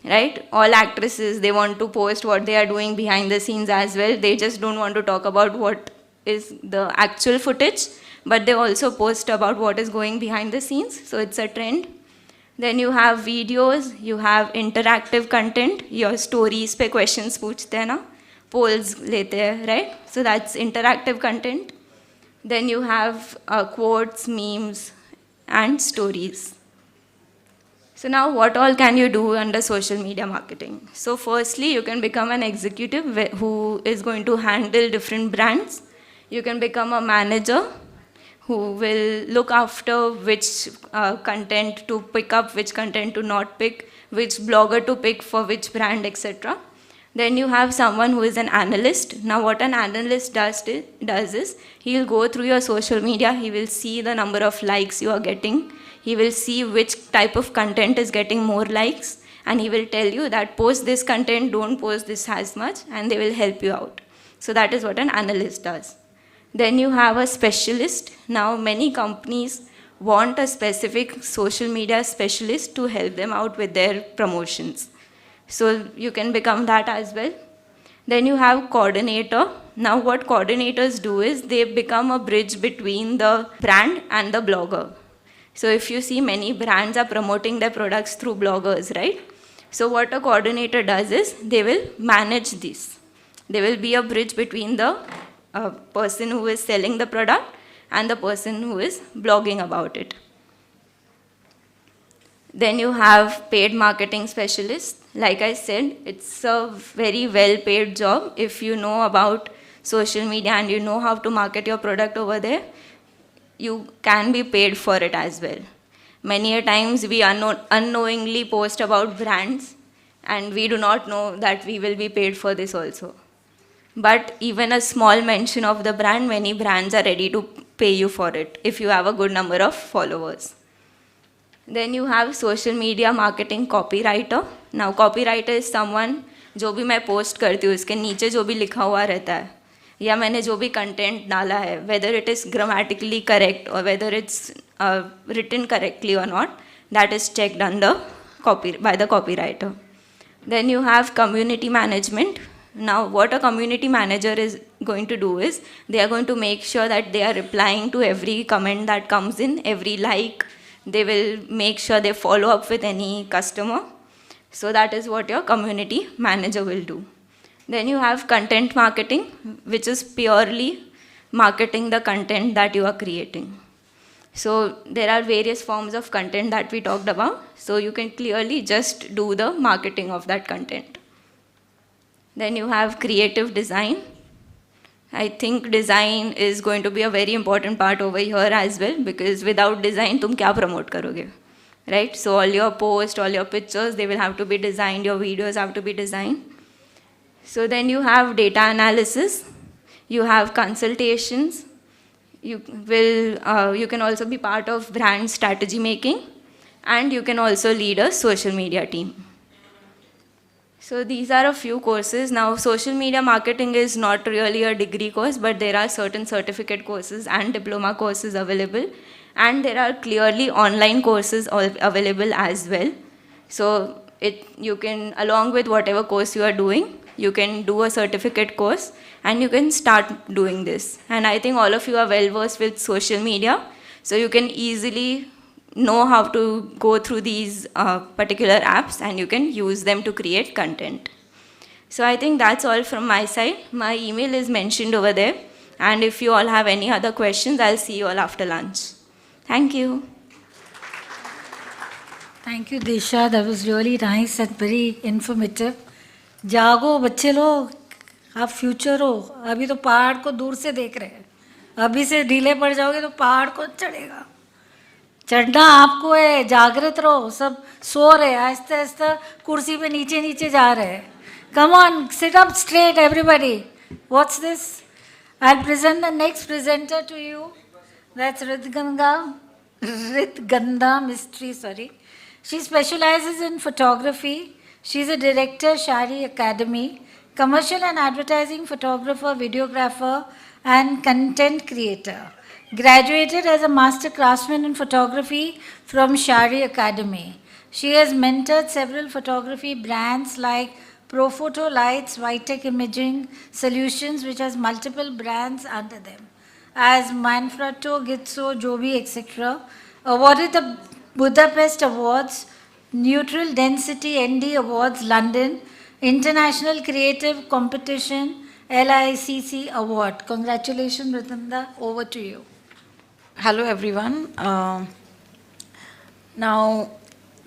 Right? All actresses, they want to post what they are doing behind the scenes as well. They just don't want to talk about what is the actual footage, but they also post about what is going behind the scenes. So it's a trend. Then you have videos, you have interactive content, your stories pe questions पूछते हैं ना, polls लेते हैं, right? So that's interactive content. Then you have quotes, memes, and stories. So now what all can you do under social media marketing? So firstly, you can become an executive who is going to handle different brands. You can become a manager who will look after which content to pick up, which content to not pick, which blogger to pick for which brand, etc. Then you have someone who is an analyst. Now what an analyst does is, he will go through your social media, he will see the number of likes you are getting, he will see which type of content is getting more likes, and he will tell you that post this content, don't post this as much, and they will help you out. So that is what an analyst does. Then you have a specialist. Now many companies want a specific social media specialist to help them out with their promotions. So you can become that as well. Then you have coordinator. Now what coordinators do is they become a bridge between the brand and the blogger. So if you see, many brands are promoting their products through bloggers, right? So what a coordinator does is they will manage this. They will be a bridge between the person who is selling the product and the person who is blogging about it. Then you have paid marketing specialist. Like I said, it's a very well paid job. If you know about social media and you know how to market your product over there, you can be paid for it as well. Many a times we unknowingly post about brands and we do not know that we will be paid for this also. But even a small mention of the brand, many brands are ready to pay you for it if you have a good number of followers. Then you have social media marketing copywriter. Now copywriter is someone, जो भी मैं post करती हूँ उसके नीचे जो भी लिखा हुआ रहता है या मैंने जो भी content डाला है, whether it is grammatically correct or whether it's written correctly or not, that is checked by the copywriter. Then you have community management. Now what a community manager is going to do is they are going to make sure that they are replying to every comment that comes in, every like. They will make sure they follow up with any customer. So that is what your community manager will do. Then you have content marketing, which is purely marketing the content that you are creating. So there are various forms of content that we talked about. So you can clearly just do the marketing of that content. Then you have creative design. I think design is going to be a very important part over here as well, because without design, तुम क्या promote करोगे, right? So all your posts, all your pictures, they will have to be designed. Your videos have to be designed. So then you have data analysis. You have consultations. You can also be part of brand strategy making, and you can also lead a social media team. So these are a few courses. Now, social media marketing is not really a degree course, but there are certain certificate courses and diploma courses available. And there are clearly online courses available as well. So you can, along with whatever course you are doing, you can do a certificate course and you can start doing this. And I think all of you are well versed with social media, so you can easily know how to go through these particular apps and you can use them to create content. So I think that's all from my side. My email is mentioned over there, and if you all have any other questions, I'll see you all after lunch. Thank you. Thank you, Disha. That was really nice and very informative. जागो बच्चे लोग, आप future हो. अभी तो पहाड़ को दूर से देख रहे हैं, अभी से ढीले पड़ जाओगे तो पहाड़ को चढ़ेगा. चढ़ना आपको है, जागृत रहो. सब सो रहे, आहिस्ते आहिस्ते कुर्सी पे नीचे नीचे जा रहे हैं. Come on, sit up straight, everybody. What's this? I'll present the next presenter to you. That's Ritganda Mistry, sorry. She specializes in photography. She's a director, Shari Academy, commercial and advertising photographer, videographer, and content creator. Graduated as a master craftsman in photography from Shari Academy. She has mentored several photography brands like Profoto Lights, Vitec Imaging Solutions, which has multiple brands under them, as Manfrotto, Gitso, Joby, etc. Awarded the Budapest Awards, Neutral Density ND Awards, London, International Creative Competition, LICC Award. Congratulations, Ritanda. Over to you. Hello everyone. Now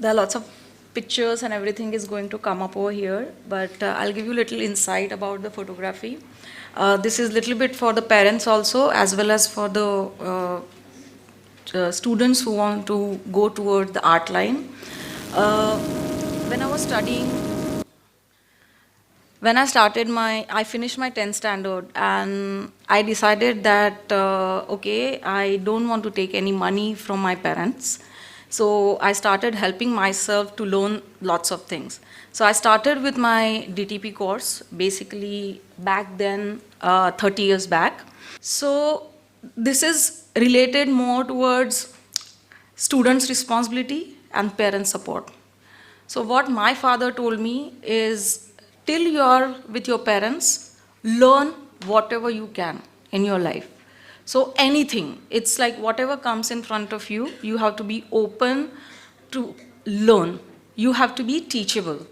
there are lots of pictures and everything is going to come up over here, but I'll give you a little insight about the photography. This is a little bit for the parents also, as well as for the students who want to go toward the art line. When I was studying, I finished my 10th standard and I decided that, okay, I don't want to take any money from my parents. So I started helping myself to learn lots of things. So I started with my DTP course, basically back then, 30 years back. So this is related more towards students' responsibility and parent support. So what my father told me is till you are with your parents, learn whatever you can in your life. So anything, it's like whatever comes in front of you, you have to be open to learn. You have to be teachable.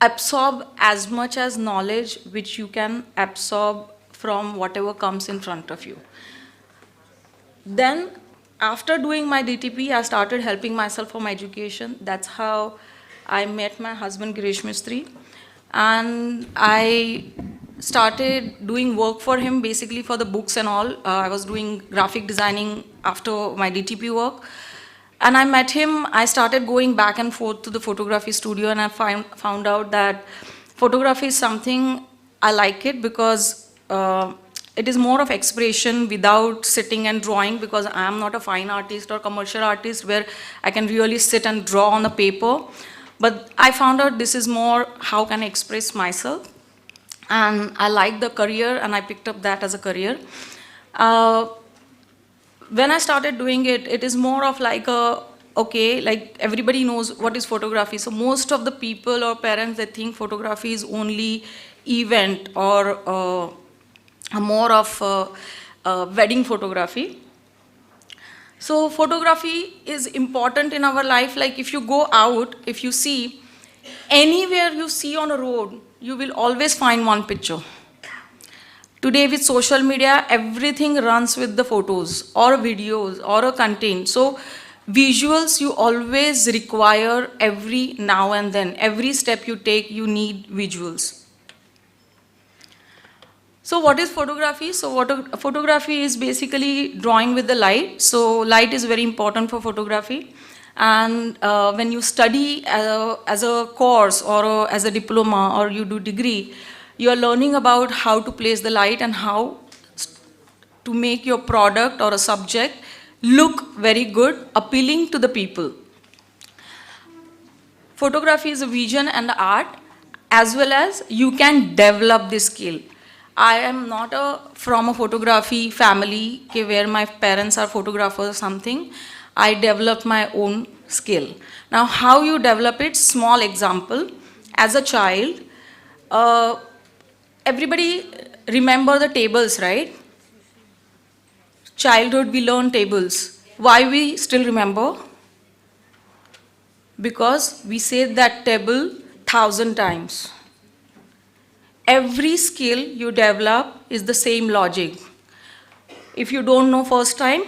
Absorb as much as knowledge which you can absorb from whatever comes in front of you. Then, after doing my DTP, I started helping myself for my education. That's how I met my husband, Girish Mistry. And I started doing work for him, basically for the books and all. I was doing graphic designing after my DTP work. And I met him, I started going back and forth to the photography studio, and I found out that photography is something I like it because it is more of expression without sitting and drawing, because I am not a fine artist or commercial artist where I can really sit and draw on the paper. But I found out this is more how can I express myself. And I liked the career, and I picked up that as a career. When I started doing it, it is more of like okay, like everybody knows what is photography. So most of the people or parents, they think photography is only event or more of wedding photography. So photography is important in our life. Like if you go out, if you see, anywhere you see on a road, you will always find one picture. Today with social media, everything runs with the photos or videos or a content. So visuals you always require every now and then. Every step you take, you need visuals. So what is photography? So photography is basically drawing with the light. So light is very important for photography. And when you study as a course or as a diploma or you do degree, you are learning about how to place the light and how to make your product or a subject look very good, appealing to the people. Photography is a vision and the art, as well as you can develop this skill. I am not from a photography family where my parents are photographers or something. I developed my own skill. Now, how you develop it, small example. As a child, everybody remember the tables, right? Childhood, we learn tables. Why we still remember? Because we say that table 1,000 times. Every skill you develop is the same logic. If you don't know first time,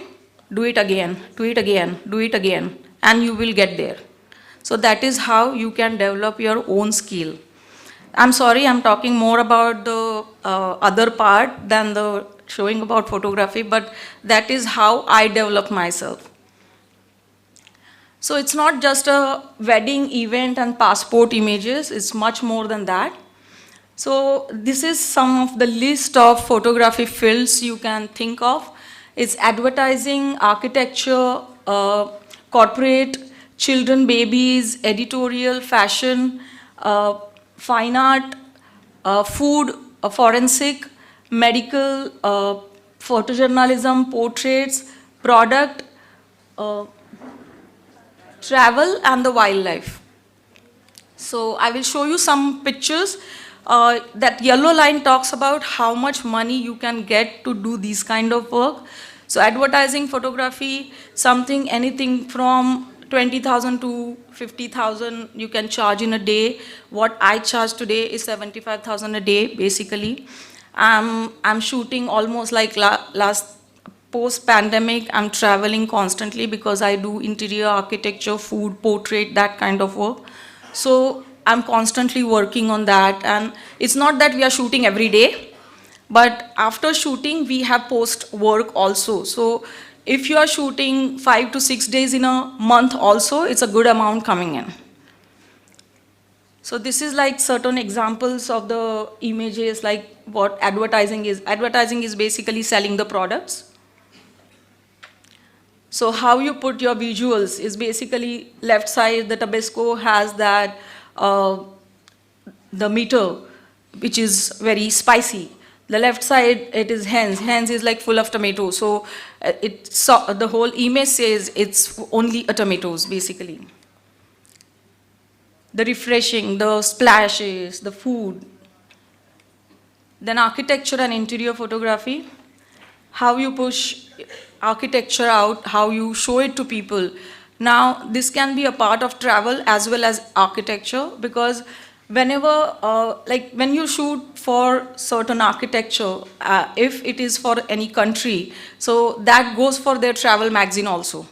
do it again, do it again, do it again, and you will get there. So that is how you can develop your own skill. I'm sorry, I'm talking more about the other part than the showing about photography, but that is how I develop myself. So it's not just a wedding event and passport images, it's much more than that. So this is some of the list of photography fields you can think of. It's advertising, architecture, corporate, children, babies, editorial, fashion, fine art, food, forensic, medical, photojournalism, portraits, product, travel, and the wildlife. So I will show you some pictures. That yellow line talks about how much money you can get to do these kind of work. So advertising, photography, something, anything from 20,000 to 50,000 you can charge in a day. What I charge today is 75,000 a day, basically. I'm shooting almost like last post-pandemic. I'm traveling constantly because I do interior architecture, food, portrait, that kind of work. So I'm constantly working on that, and it's not that we are shooting every day, but after shooting we have post work also. So if you are shooting 5 to 6 days in a month also, it's a good amount coming in. So this is like certain examples of the images, like what advertising is. Advertising is basically selling the products. So how you put your visuals is basically left side, the Tabasco has that the meter, which is very spicy. The left side, it is Heinz. Heinz is like full of tomatoes. So the whole image says it's only a tomatoes, basically. the refreshing, the splashes, the food. Then architecture and interior photography, how you push architecture out, how you show it to people. Now, this can be a part of travel as well as architecture, because whenever, like when you shoot for certain architecture, if it is for any country, so that goes for their travel magazine also.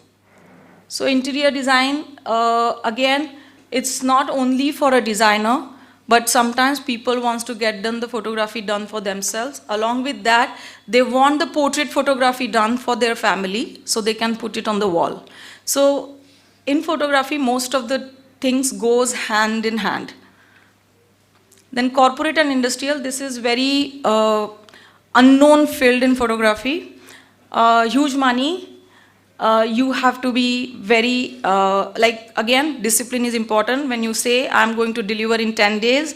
So interior design, again, it's not only for a designer, but sometimes people wants to get the photography done for themselves. Along with that, they want the portrait photography done for their family, so they can put it on the wall. So in photography, most of the things goes hand in hand. Then corporate and industrial, this is very unknown field in photography. Huge money. You have to be very, like again, discipline is important. When you say, I'm going to deliver in 10 days,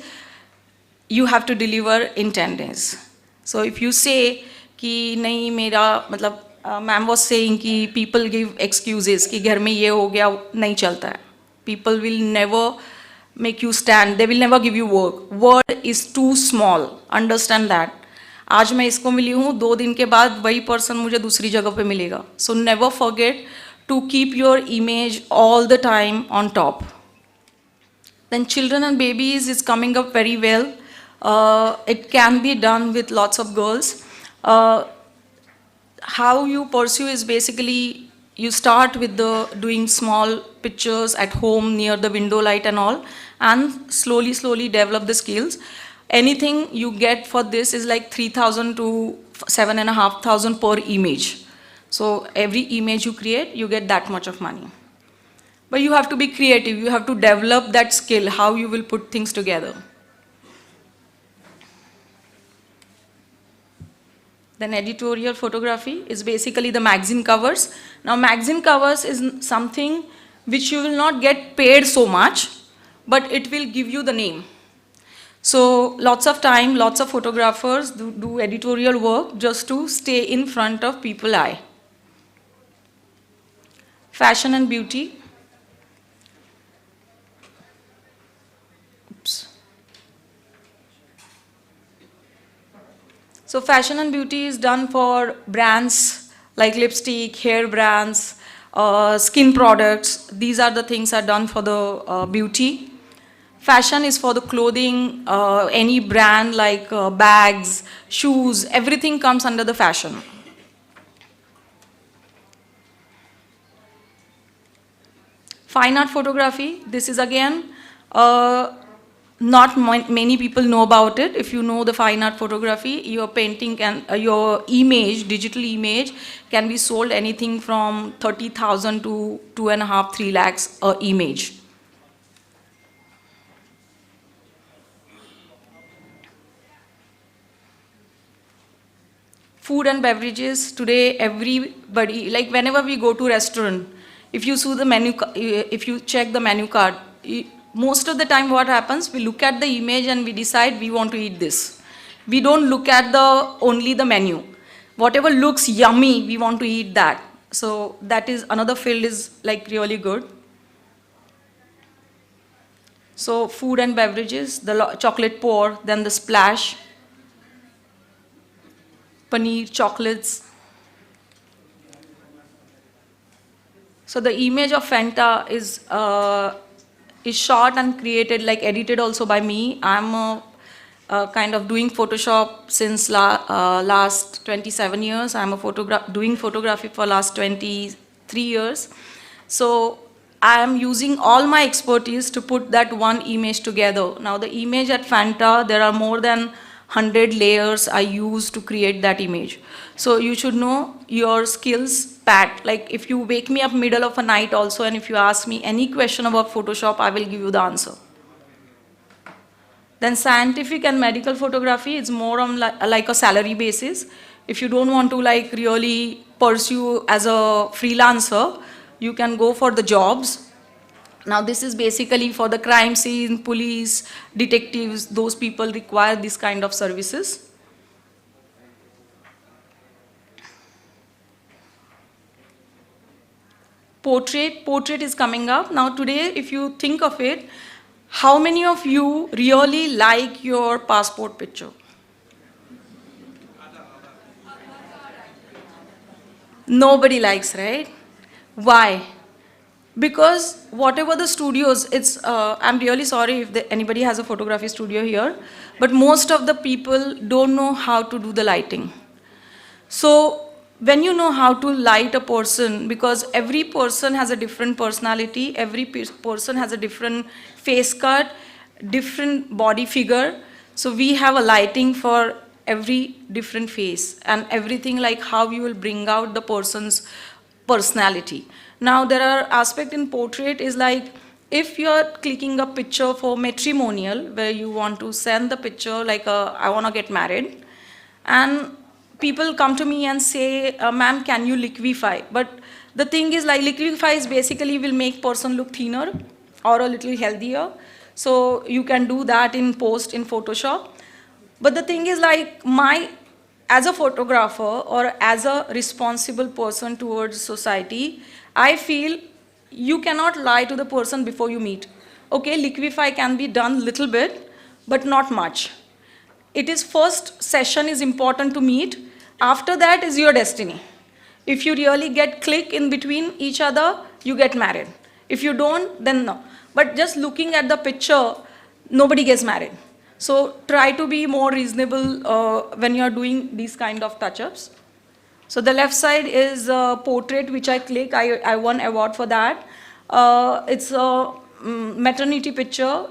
you have to deliver in 10 days. So if you say, कि नहीं मेरा मतलब ma'am was saying कि people give excuses कि घर में ये हो गया नहीं चलता है. People will never make you stand. They will never give you work. Word is too small. Understand that. आज मैं इसको मिली हूँ 2 दिन के बाद वही पर्सन मुझे दूसरी जगह पे मिलेगा. So never forget to keep your image all the time on top. Then children and babies is coming up very well. It can be done with lots of girls. How you pursue is basically you start with the doing small pictures at home near the window light and all, and slowly develop the skills. Anything you get for this is like 3,000 to 7,500 per image. So every image you create, you get that much of money. But you have to be creative. You have to develop that skill, how you will put things together. Then editorial photography is basically the magazine covers. Now magazine covers is something which you will not get paid so much, but it will give you the name. So lots of time, lots of photographers do editorial work just to stay in front of people's eye. Fashion and beauty. Oops. So fashion and beauty is done for brands like lipstick, hair brands, skin products. These are the things are done for the beauty. Fashion is for the clothing, any brand like bags, shoes, everything comes under the fashion. Fine art photography, this is again, not many people know about it. If you know the fine art photography, your painting can, your image, digital image can be sold anything from 30,000 to 2.5, 3 lakhs a image. Food and beverages, today everybody, like whenever we go to restaurant, if you see the menu, if you check the menu card, most of the time what happens, we look at the image and we decide we want to eat this. We don't look at only the menu. Whatever looks yummy, we want to eat that. So that is another field is like really good. So food and beverages, the chocolate pour, then the splash, paneer, chocolates. So the image of Fanta is shot and created, like edited also by me. I'm kind of doing Photoshop since last 27 years. I'm doing photography for last 23 years. So I am using all my expertise to put that one image together. Now the image at Fanta, there are more than 100 layers I use to create that image. So you should know your skills pat. Like if you wake me up middle of a night also, and if you ask me any question about Photoshop, I will give you the answer. Then scientific and medical photography is more on like a salary basis. If you don't want to like really pursue as a freelancer, you can go for the jobs. Now this is basically for the crime scene, police, detectives, those people require this kind of services. Portrait is coming up. Now today, if you think of it, how many of you really like your passport picture? Nobody likes, right? Why? Because whatever the studios, I'm really sorry if anybody has a photography studio here, but most of the people don't know how to do the lighting. So when you know how to light a person, because every person has a different personality, every person has a different face cut, different body figure. So we have a lighting for every different face and everything, like how you will bring out the person's personality. Now there are aspects in portrait is like, if you're clicking a picture for matrimonial, where you want to send the picture like I want to get married, and people come to me and say, ma'am, can you liquefy? But the thing is, like, liquefy is basically will make person look thinner or a little healthier. So you can do that in post in Photoshop. But the thing is, like, as a photographer or as a responsible person towards society, I feel you cannot lie to the person before you meet. Okay, liquefy can be done little bit, but not much. It is first session is important to meet. After that is your destiny. If you really get click in between each other, you get married. If you don't, then no. But just looking at the picture, nobody gets married. So try to be more reasonable when you're doing these kind of touch-ups. So the left side is a portrait which I click. I won award for that. It's a maternity picture.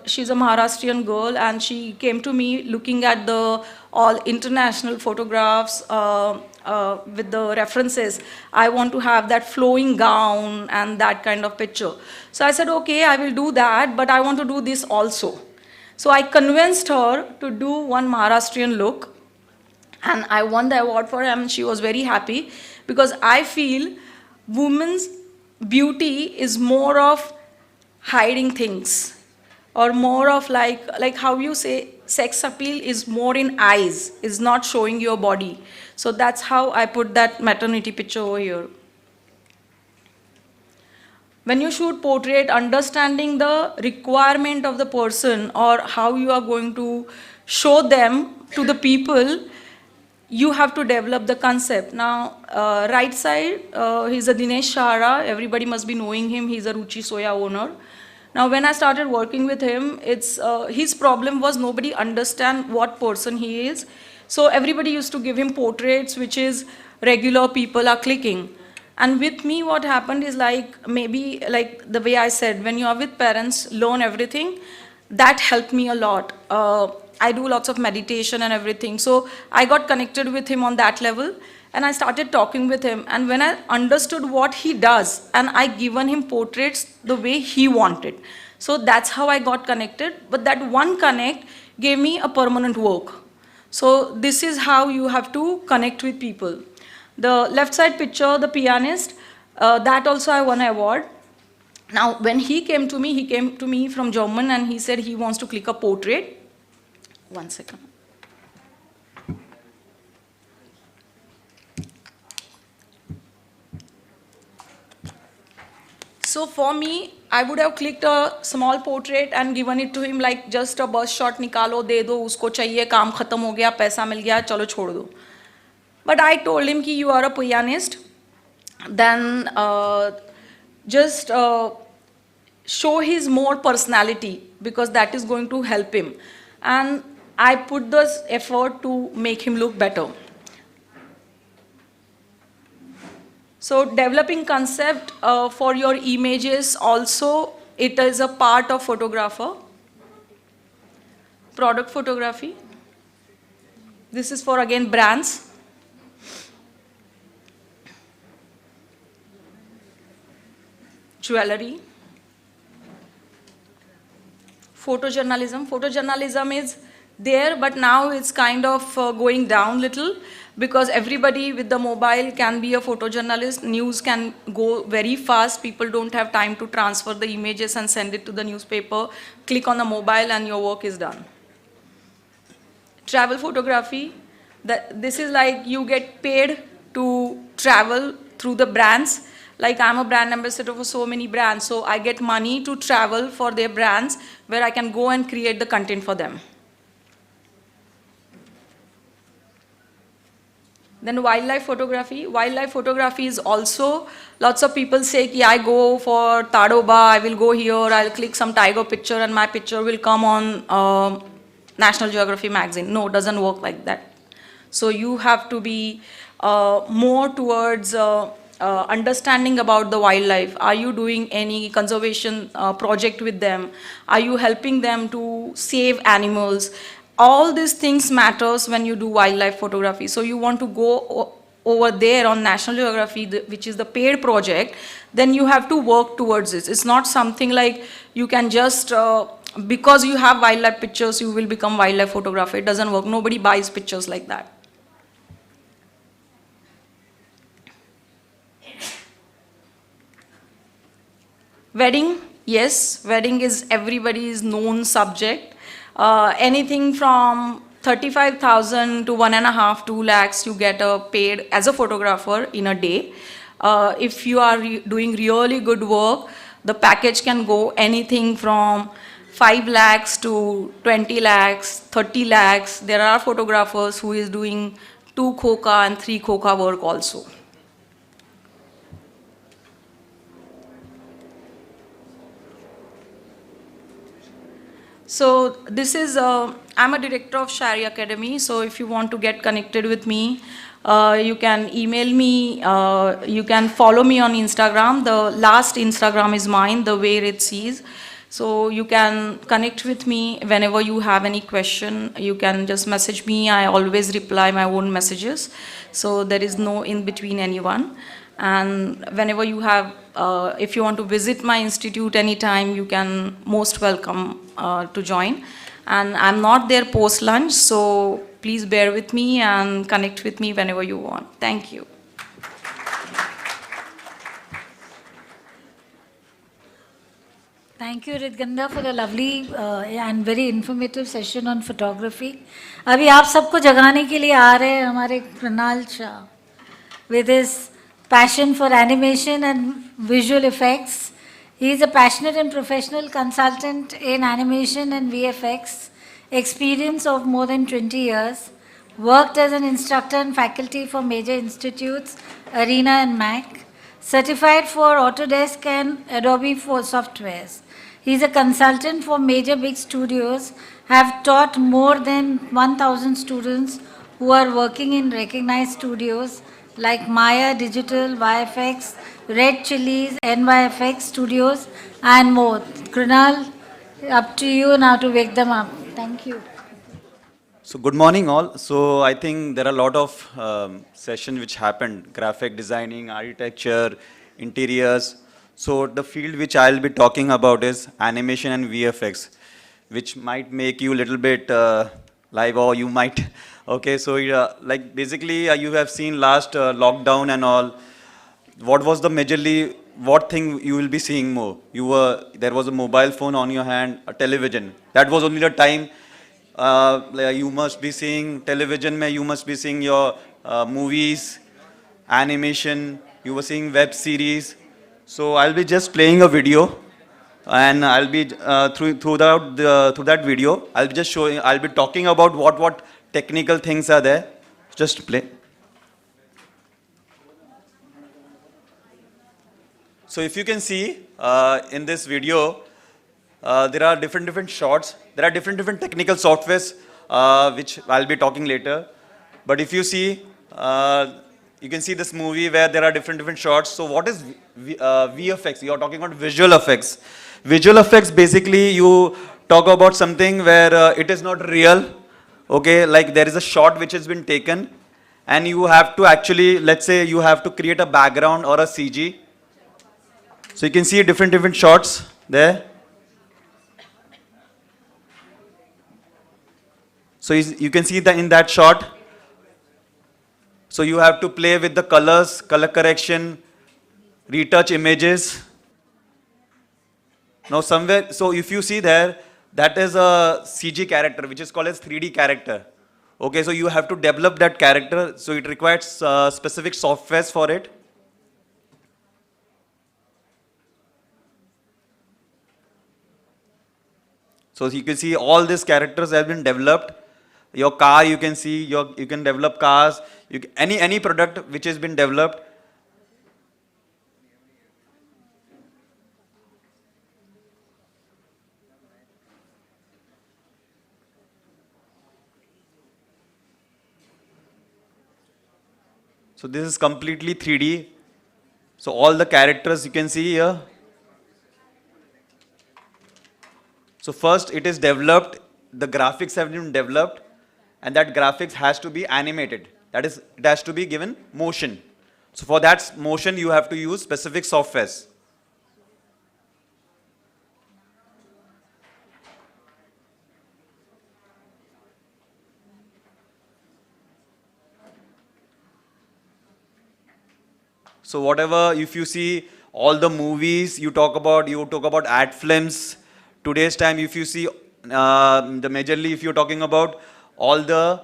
She's a Maharashtrian girl, and she came to me looking at the all international photographs with the references. I want to have that flowing gown and that kind of picture. So I said, okay, I will do that, but I want to do this also. So I convinced her to do one Maharashtrian look, and I won the award for her, and she was very happy, because I feel women's beauty is more of hiding things, or more of like how you say sex appeal is more in eyes, is not showing your body. So that's how I put that maternity picture over here. When you shoot portrait, understanding the requirement of the person or how you are going to show them to the people, you have to develop the concept. Now, right side, he's a Dinesh Shahara. Everybody must be knowing him. He's a Ruchi Soya owner. Now, when I started working with him, his problem was nobody understand what person he is. So everybody used to give him portraits, which is regular people are clicking. And with me, what happened is like, maybe like the way I said, when you are with parents, learn everything. That helped me a lot. I do lots of meditation and everything. So I got connected with him on that level, and I started talking with him. And when I understood what he does, and I given him portraits the way he wanted. So that's how I got connected. But that one connect gave me a permanent work. So this is how you have to connect with people. The left side picture, the pianist, that also I won an award. Now, when he came to me from German, and he said he wants to click a portrait. 1 second. So for me, I would have clicked a small portrait and given it to him like just a bus shot, nikalo, de do, usko chahiye, kaam khatam ho gaya, paisa mil gaya, chalo chhod do. But I told him ki you are a pianist, then just show his more personality, because that is going to help him. And I put this effort to make him look better. So developing concept for your images also, it is a part of photographer. Product photography. This is for, again, brands. Jewelry. Photojournalism. Photojournalism is there, but now it's kind of going down little, because everybody with the mobile can be a photojournalist. News can go very fast. People don't have time to transfer the images and send it to the newspaper. Click on the mobile and your work is done. Travel photography. This is like you get paid to travel through the brands, Like I'm a brand ambassador for so many brands, so I get money to travel for their brands where I can go and create the content for them. Then wildlife photography. Wildlife photography is also, lots of people say, ki I go for Tadoba, I will go here, I'll click some tiger picture and my picture will come on National Geographic magazine. No, it doesn't work like that. So you have to be more towards understanding about the wildlife. Are you doing any conservation project with them? Are you helping them to save animals? All these things matters when you do wildlife photography. So you want to go over there on National Geographic, which is the paid project, then you have to work towards it. It's not something like you can just, because you have wildlife pictures, you will become wildlife photographer. It doesn't work. Nobody buys pictures like that. Wedding, yes, wedding is everybody's known subject. Anything from 35,000 to 1.5, 2 lakhs, you get paid as a photographer in a day. If you are doing really good work, the package can go anything from 5 lakhs to 20 lakhs, 30 lakhs. There are photographers who is doing 2 khoka and 3 khoka work also. So this is, I'm a director of Shari Academy, so if you want to get connected with me, you can email me, you can follow me on Instagram. The last Instagram is mine, The Way It Sees. So you can connect with me whenever you have any question. You can just message me. I always reply my own messages. So there is no in between anyone. And whenever you have, if you want to visit my institute anytime, you can most welcome to join. And I'm not there post lunch, so please bear with me and connect with me whenever you want. Thank you. Thank you, Ridganda, for the lovely and very informative session on photography. अभी आप सबको जगाने के लिए आ रहे हैं हमारे Krunal Shah with his passion for animation and visual effects. He is a passionate and professional consultant in animation and VFX, experience of more than 20 years, worked as an instructor and faculty for major institutes, Arena and Mac, certified for Autodesk and Adobe for softwares. He is a consultant for major big studios, have taught more than 1,000 students who are working in recognized studios like Maya Digital, YFX, Red Chilies, NYFX Studios, and more. Krunal, up to you now to wake them up. Thank you. So good morning all. So I think there are a lot of sessions which happened, graphic designing, architecture, interiors. So the field which I'll be talking about is animation and VFX, which might make you a little bit live, or you might, okay, so like basically you have seen last lockdown and all, what was the majorly, what thing you will be seeing more? There was a mobile phone on your hand, a television. That was only the time you must be seeing television, you must be seeing your movies, animation, you were seeing web series. So I'll be just playing a video, and I'll be through that video, I'll be just showing, I'll be talking about what technical things are there. Just play. So if you can see in this video, there are different shots. There are different technical softwares which I'll be talking later. But if you see, you can see this movie where there are different shots. So what is VFX? You are talking about visual effects. Visual effects, basically you talk about something where it is not real. Okay, like there is a shot which has been taken and you have to actually, let's say you have to create a background or a CG. So you can see different shots there. So you can see that in that shot. So you have to play with the colors, color correction, retouch images. Now somewhere, so if you see there, that is a CG character which is called as 3D character. Okay, so you have to develop that character, so it requires specific softwares for it. So you can see all these characters have been developed. Your car, you can see, you can develop cars, any product which has been developed. So this is completely 3D. So all the characters you can see here. So first it is developed, the graphics have been developed, and that graphics has to be animated. That is, it has to be given motion. So for that motion you have to use specific softwares. So whatever, if you see all the movies you talk about ad films. Today's time, if you see the majorly, if you're talking about all the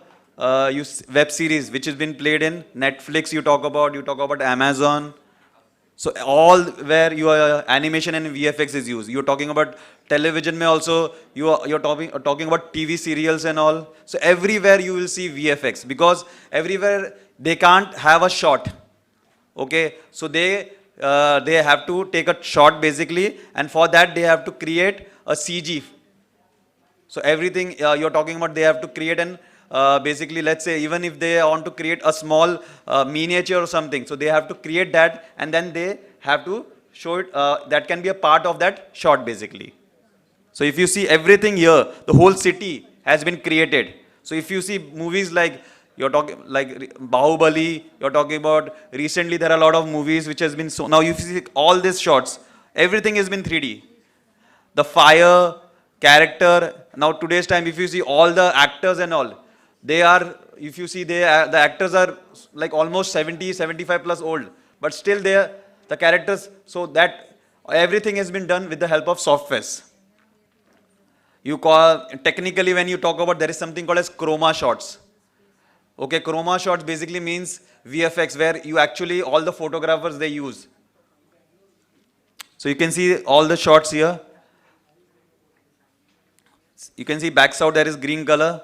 web series which has been played in Netflix, you talk about Amazon. So all where your animation and VFX is used. You're talking about television mein also, you're talking about TV serials and all. So everywhere you will see VFX, because everywhere they can't have a shot. Okay, so they have to take a shot basically, and for that they have to create a CG. So everything you're talking about, they have to create an basically, let's say, even if they want to create a small miniature or something, so they have to create that, and then they have to show it, that can be a part of that shot basically. So if you see everything here, the whole city has been created. So if you see movies like, you're talking like Bahubali, you're talking about, recently there are a lot of movies which has been, so now you see all these shots, everything has been 3D. The fire, character, now today's time, if you see all the actors and all, they are, if you see the actors are like almost 70, 75 plus old, but still they are, the characters, so that everything has been done with the help of softwares. You call, technically when you talk about, there is something called as chroma shots. Okay, chroma shots basically means VFX, where you actually, all the photographers they use. So you can see all the shots here. You can see backs out, there is green color.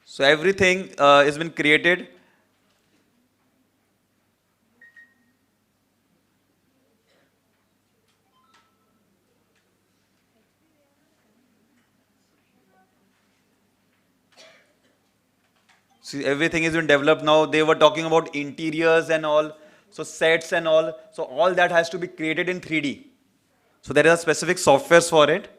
So everything has been created. See, everything has been developed now. They were talking about interiors and all, so sets and all. So all that has to be created in 3D. So there are specific softwares for it.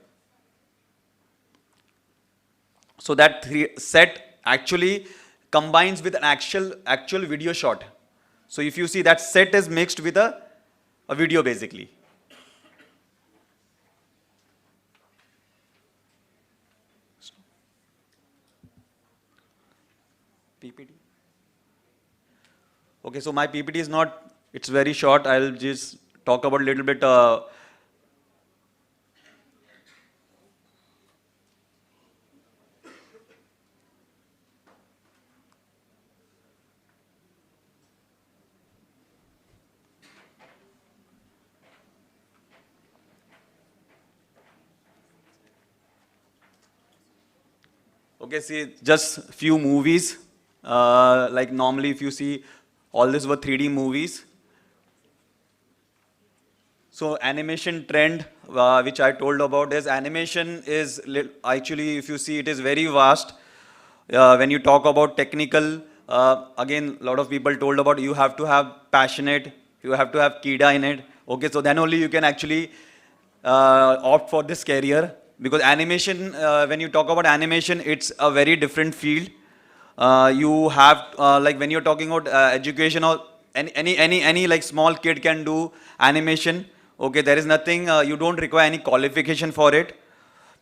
So that set actually combines with an actual video shot. So if you see, that set is mixed with a video basically. PPT. Okay, so my PPT is not, it's very short. I'll just talk about a little bit. Okay, see, just few movies. Like normally if you see, all these were 3D movies. So animation trend, which I told about, is animation is actually, if you see, it is very vast. When you talk about technical, again, a lot of people told about, you have to have passionate, you have to have kida in it. Okay, so then only you can actually opt for this career. Because animation, when you talk about animation, it's a very different field. You have, like when you're talking about education, or any like small kid can do animation. Okay, there is nothing, you don't require any qualification for it.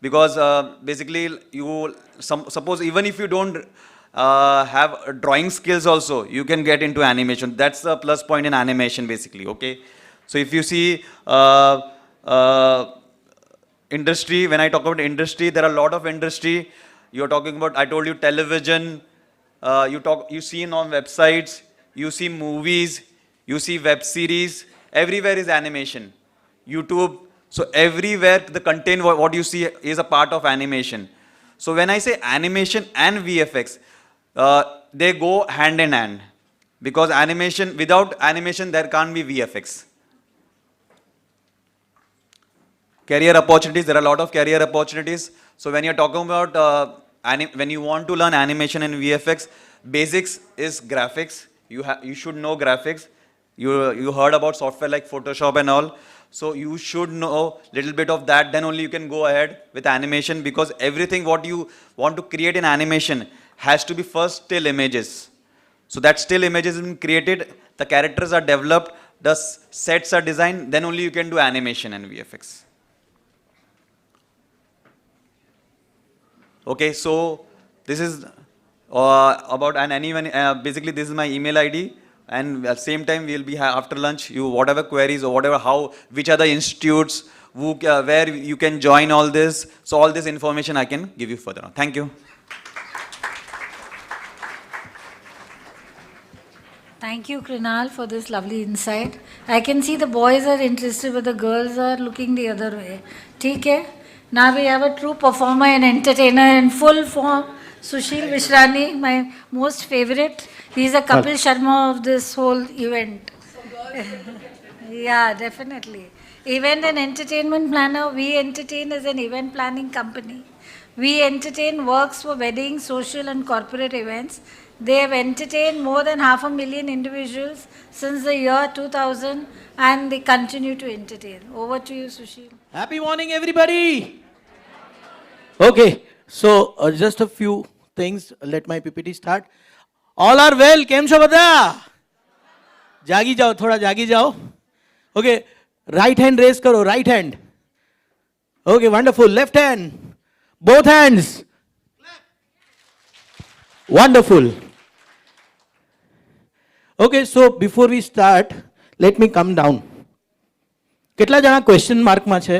Because basically you, suppose even if you don't have drawing skills also, you can get into animation. That's the plus point in animation basically, okay. So if you see industry, when I talk about industry, there are a lot of industry. You're talking about, I told you, television, you see on websites, you see movies, you see web series, everywhere is animation. YouTube. So everywhere the content what you see is a part of animation. So when I say animation and VFX, they go hand in hand, because animation, without animation there can't be VFX. Career opportunities, there are a lot of career opportunities. So when you're talking about when you want to learn animation and VFX, basics is graphics. You should know graphics. You heard about software like Photoshop and all. So you should know little bit of that, then only you can go ahead with animation, because everything what you want to create in animation has to be first still images. So that still images is created, the characters are developed, the sets are designed, then only you can do animation and VFX. Okay, so this is about, and anyone, basically this is my email ID. And at the same time, we'll be after lunch, you whatever queries or whatever, which are the institutes, where you can join all this. So all this information I can give you further on. Thank you. Thank you, Krunal, for this lovely insight. I can see the boys are interested, but the girls are looking the other way. ठीक है? Now we have a true performer and entertainer in full form, Sushil Vishrani, my most favorite. He's a Kapil Sharma of this whole event. Yeah, definitely. Event and entertainment planner, we entertain as an event planning company. We entertain works for weddings, social and corporate events. They have entertained more than 500,000 individuals since the year 2000, and they continue to entertain. Over to you, Sushil. Happy morning, everybody. Okay, so just a few things. Let my PPT start. All are well. Kem cho bata? Jagi jao, thoda jagi jao. Okay, right hand raise karo, right hand. Okay, wonderful. Left hand. Both hands. Wonderful. Okay, so before we start, let me come down. કેટલા જણા question માર્કમાં છે?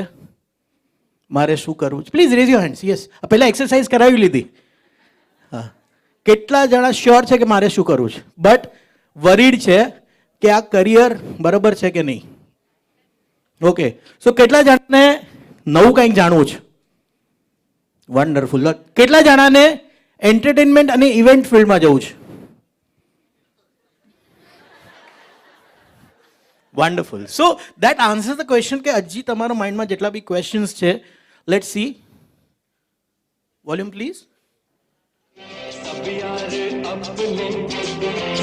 મારે શું કરવું? Please rays your hands. Yes, પહેલા exercise કરાવી લીધી. હા, કેટલા જણા શ્યોર છે કે મારે શું કરવું છે, બટ વરીડ છે કે આ કરિયર બરાબર છે કે નહીં? ઓકે, સો કેટલા જણાને નવું કંઈક જાણવું છે? વન્ડરફુલ. કેટલા જણાને એન્ટરટેનમેન્ટ અને ઇવેન્ટ ફિલ્ડમાં જવું છે? Wonderful. So that answers the question કે હજી તમારા માઇન્ડમાં જેટલા બી ક્વેશ્ચન્સ છે, let's see. Volume please. सब यार अपने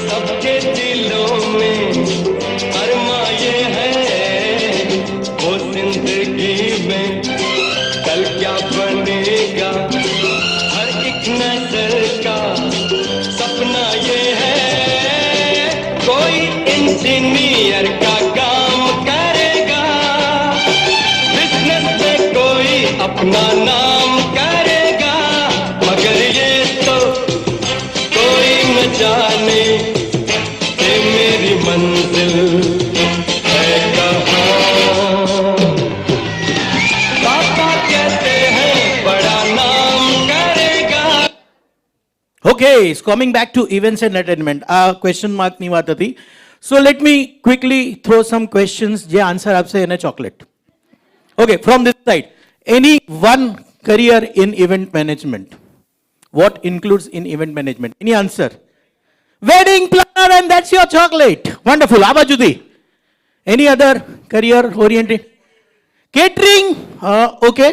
सबके दिलों में फरमाए हैं वो जिंदगी में कल क्या बनेगा हर एक नजर का सपना ये है कोई इंजीनियर का अपना नाम करेगा मगर ये तो कोई न जाने कि मेरी मंजिल है कहाँ. पापा कहते हैं बड़ा नाम करेगा. Okay, it's coming back to events and entertainment. Question mark ની વાત હતી. So let me quickly throw some questions. જે answer આપશે એને chocolate. Okay, from this side. Any one career in event management? What includes in event management? Any answer? Wedding planner, and that's your chocolate. Wonderful. Abajudi. Any other career oriented? Catering. Okay.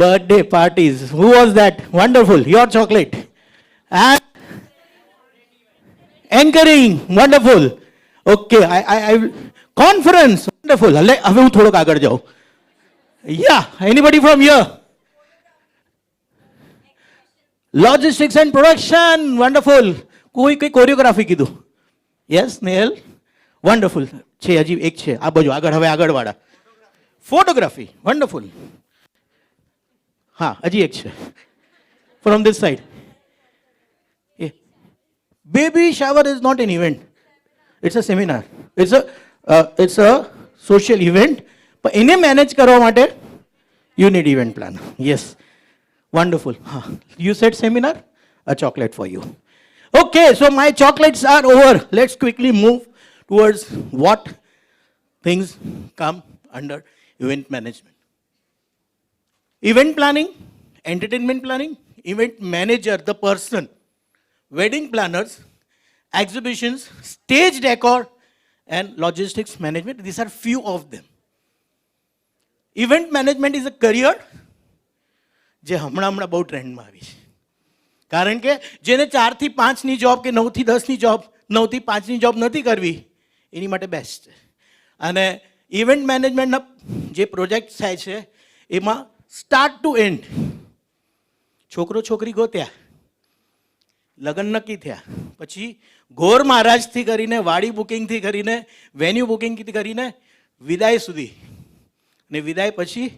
Birthday parties. Who was that? Wonderful. Your chocolate. And anchoring. Wonderful. Okay. I conference. Wonderful. હવે હું થોડોક આગળ જાઉં. Yeah, anybody from here? Logistics and production, wonderful. કોઈ choreography કીધું? Yes, Nehal? Wonderful. છે હજી એક છે આ બાજુ આગળ, હવે આગળવાળા. Photography, wonderful. હા, હજી એક છે. From this side. Yeah. Baby shower is not an event. It's a seminar. It's a social event. But એને મેનેજ કરવા માટે you need event planner. Yes, wonderful. You said seminar? A chocolate for you. Okay, so my chocolates are over. Let's quickly move towards what things come under Event management. Event planning, entertainment planning, event manager, the person, wedding planners, exhibitions, stage decor, and logistics management. These are few of them. Event management is a career જે હમણાં બહુ ટ્રેન્ડમાં આવી છે. કારણ કે જેને 4 થી 5ની job કે 9 થી 10ની જોબ 9 થી 5ની જોબ નથી કરવી એની માટે બેસ્ટ છે. અને ઇવેન્ટ મેનેજમેન્ટના જે પ્રોજેક્ટ થાય છે એમાં સ્ટાર્ટ ટુ એન્ડ છોકરો છોકરી ગોત્યા, લગ્ન નક્કી થયા, પછી ઘોર મહારાજથી કરીને વાડી બુકિંગથી કરીને વેન્યુ બુકિંગથી કરીને વિદાય સુધી, અને વિદાય પછી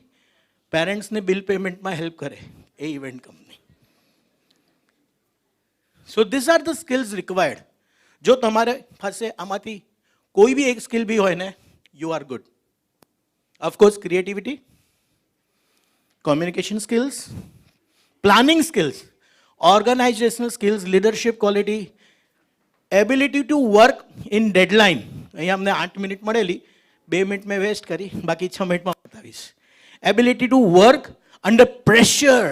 પેરેન્ટ્સને બિલ પેમેન્ટમાં હેલ્પ કરે એ event company. So this are the skills required. જો તમારે પાસે આમાંથી કોઈ બી એક સ્કિલ બી હોય ને, you are good. Of course creativity, communication skills, planning skills, organisational skills, leadership quality, ability to work in deadline. અહીંયા અમને 8 મિનિટ મળેલી, 2 મિનિટ મેં વેસ્ટ કરી, બાકી 6 મિનિટમાં બતાવીશ. Ability to work under pressure,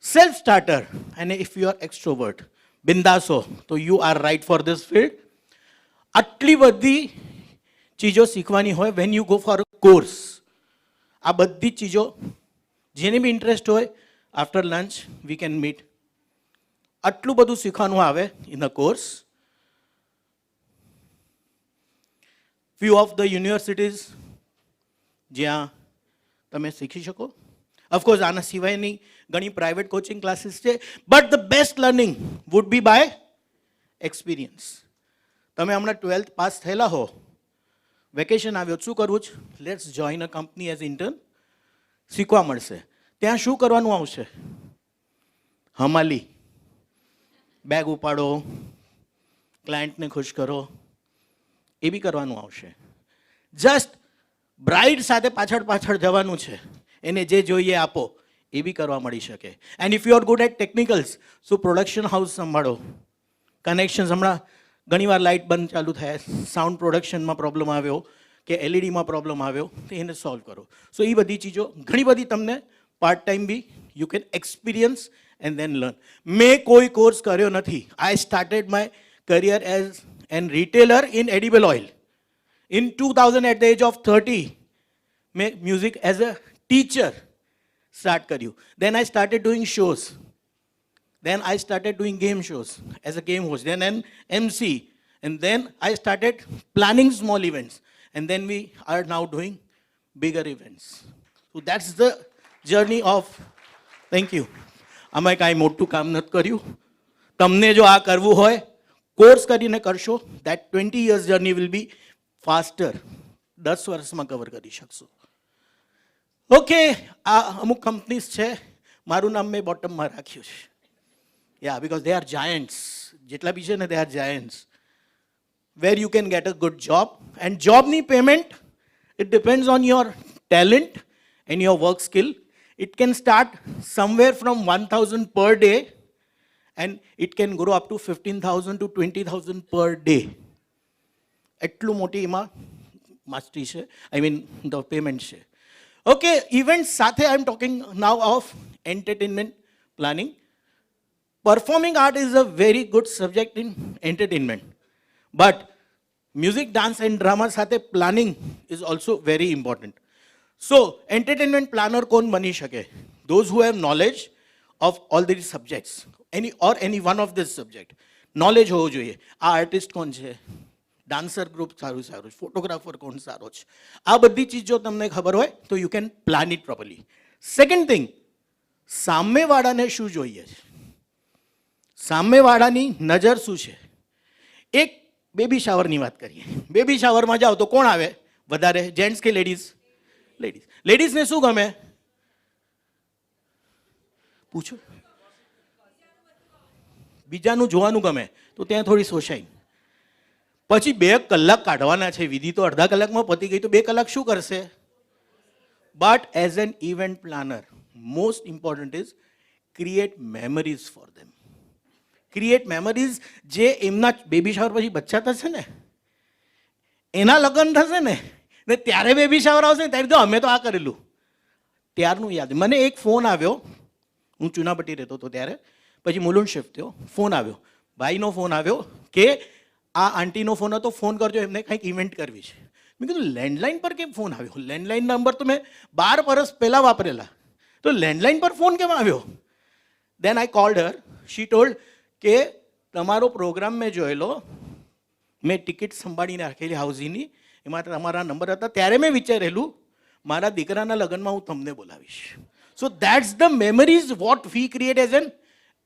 self-starter, and if you are extrovert, bindaso, so you are right for this field. આટલી બધી ચીજો શીખવાની હોય when you go for a course. આ બધી ચીજો જેને બી ઇન્ટરેસ્ટ હોય, after lunch we can meet. આટલું બધું શીખવાનું આવે in a course. Few of the universities જ્યાં તમે શીખી શકો. ઓફકોર્સ આના સિવાયની ઘણી પ્રાઇવેટ કોચિંગ ક્લાસીસ છે, but the best learning would be by experience. તમે હમણાં 12th પાસ થયેલા હો, વેકેશન આવ્યો, શું કરવું છે? Let's join a company as intern. શીખવા મળશે. ત્યાં શું કરવાનું આવશે? હમાલી, બેગ ઉપાડો, ક્લાયન્ટને ખુશ કરો, એ બી કરવાનું આવશે. જસ્ટ બ્રાઇડ સાથે પાછળ પાછળ જવાનું છે, એને જે જોઈએ આપો, એ બી કરવા મળી શકે. And if you are good at technicals, so production house સંભાળો, કનેક્શન્સ. હમણાં ઘણીવાર લાઇટ બંધ ચાલુ થાય, સાઉન્ડ પ્રોડક્શનમાં પ્રોબ્લેમ આવ્યો કે એલઈડીમાં પ્રોબ્લેમ આવ્યો, તો એને સોલ્વ કરો. સો એ બધી ચીજો ઘણી બધી તમને part time be you can experience and then learn. મેં કોઈ કોર્સ કર્યો નથી. I started my career as an retailer in edible oil. In 2000, at the age of 30, मैं music as a teacher start કર્યું. Then I started doing shows. Then I started doing game shows as a game host. Then an MC. And then I started planning small events. And then we are now doing bigger events. So that's the journey of, thank you. આમાં કાંઈ મોટું કામ નથી કર્યું. તમને જો આ કરવું હોય, કોર્સ કરીને કરશો, that 20 years journey will be faster. 10 વર્ષમાં કવર કરી શકશો. ઓકે, આ અમુક કંપનીઝ છે, મારું નામ મેં બોટમમાં રાખ્યું છે. Yeah, because they are giants. જેટલા બી છે ને, they are giants. Where you can get a good job. And જોબની payment, it depends on your talent and your work skill. It can start somewhere from 1000 per day and it can grow up to 15,000 to 20,000 per day. એટલું મોટી એમાં mastery છે, I mean the payment છે. Okay, event સાથે I am talking now of entertainment planning. Performing art is a very good subject in entertainment, but music, dance and drama સાથે planning is also very important. So entertainment planner કોણ બની શકે? Those who have knowledge of all this subjects, any one of this subject. Knowledge હોવું જોઈએ. આ artist કોણ છે, dancer group સારું છે, ફોટોગ્રાફર કોણ સારો છે, આ બધી ચીજ જો તમને ખબર હોય તો you can plan it properly. Second thing, સામેવાળાને શું જોઈએ છે, સામેવાળાની નજર શું છે. એક બેબી શાવરની વાત કરીએ. બેબી શાવરમાં જાઓ તો કોણ આવે વધારે, જેન્ટ્સ કે લેડીઝ? લેડીઝ. લેડીઝને શું ગમે પૂછો? બીજાનું જોવાનું ગમે, તો ત્યાં થોડી સોસાઈ. પછી 2 કલાક કાઢવાના છે, વિધિ તો અડધા કલાકમાં પતી ગઈ, તો 2 કલાક શું કરશે? But as an event planner, most important is create memories for them. Create memories. જે એમના બેબી શાવર પછી બચ્ચા થશે ને, એના લગ્ન થશે ને, ને ત્યારે બેબી શાવર આવશે ને ત્યારે તો અમે તો આ કરેલું ત્યારનું યાદ. મને એક ફોન આવ્યો, હું ચુનાપટ્ટી રહેતો હતો ત્યારે, પછી મુલુંડ શિફ્ટ થયો, ફોન આવ્યો, ભાઈનો ફોન આવ્યો કે આ આંટીનો ફોન હતો, ફોન કરજો, એમને કંઈક ઇવેન્ટ કરવી છે. મેં કીધું લેન્ડલાઇન પર કેમ ફોન આવ્યો? લેન્ડલાઇન નંબર તો મેં 12 વર્ષ પહેલાં વાપરેલા, તો લેન્ડલાઇન પર ફોન કેમ આવ્યો? દેન આઈ કોલ્ડ હર. શી ટોલ્ડ કે તમારો પ્રોગ્રામ મેં જોયેલો, મેં ટિકિટ સંભાળીને રાખેલી હાઉઝીની, એમાં તમારા નંબર હતા. ત્યારે મેં વિચારેલું મારા દીકરાના લગ્નમાં હું તમને બોલાવીશ. સો that's the memories what we create as an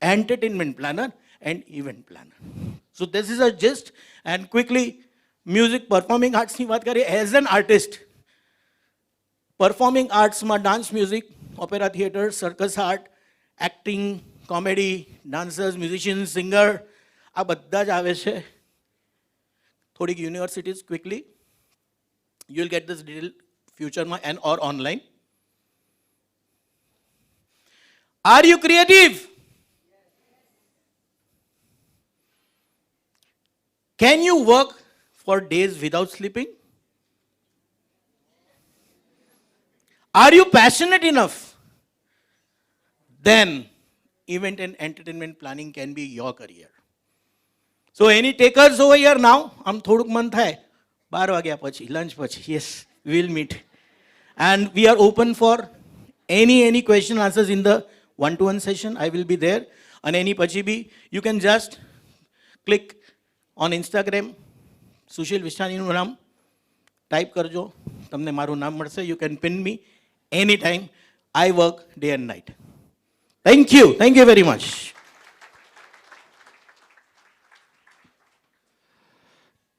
entertainment planner and event planner. So this is a gist, and quickly music performing arts ની વાત કરીએ. As an artist, performing arts માં dance music, opera theatre, circus art, acting, comedy, dancers, musicians, singer, આ બધા જ આવે છે. થોડીક universities quickly you will get this detail future and or online. Are you creative? Can you work for days without sleeping? Are you passionate enough? Then event and entertainment planning can be your career. So any takers over here now? આમ થોડુંક મન થાય 12 વાગ્યા પછી, lunch પછી. Yes, we will meet. And we are open for any question answers in the one-to-one session. I will be there. And any pachi bhi, you can just click on Instagram, Sushil Vishnaniનું નામ type કરજો, તમને મારું નામ મળશે. You can pin me anytime. I work day and night. Thank you very much.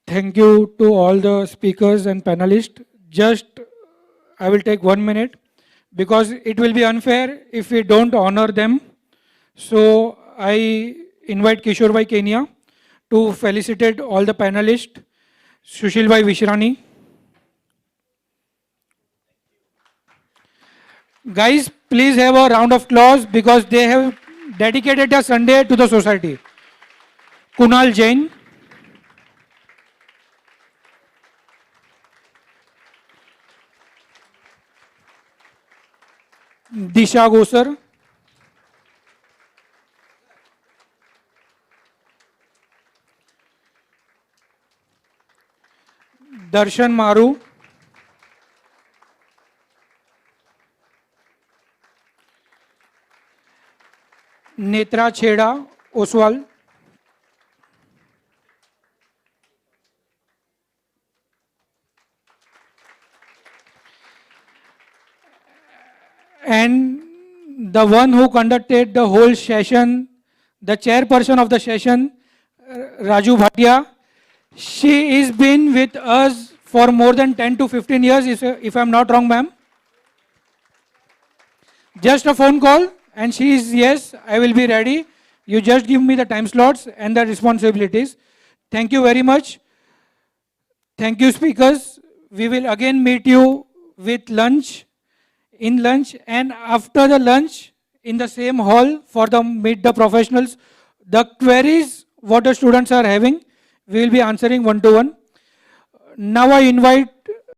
Thank you to all the speakers and panelists. Just, I will take 1 minute because it will be unfair if we don't honor them. So I invite Kishore Bhai Kenya to felicitate all the panelists. Sushil Bhai Vishrani. Guys, please have a round of applause because they have dedicated a Sunday to the society. Kunal Jain. Disha Gosar. Darshan Maru. Netra Chheda Oswal. And the one who conducted the whole session, the chairperson of the session, Raju Bhatia, she has been with us for more than 10 to 15 years, if I'm not wrong, ma'am. Just a phone call and she is, yes, I will be ready. You just give me the time slots and the responsibilities. Thank you very much. Thank you, speakers. We will again meet you with lunch, in lunch, and after the lunch in the same hall for the meet the professionals. The queries what the students are having, we will be answering one-to-one. Now I invite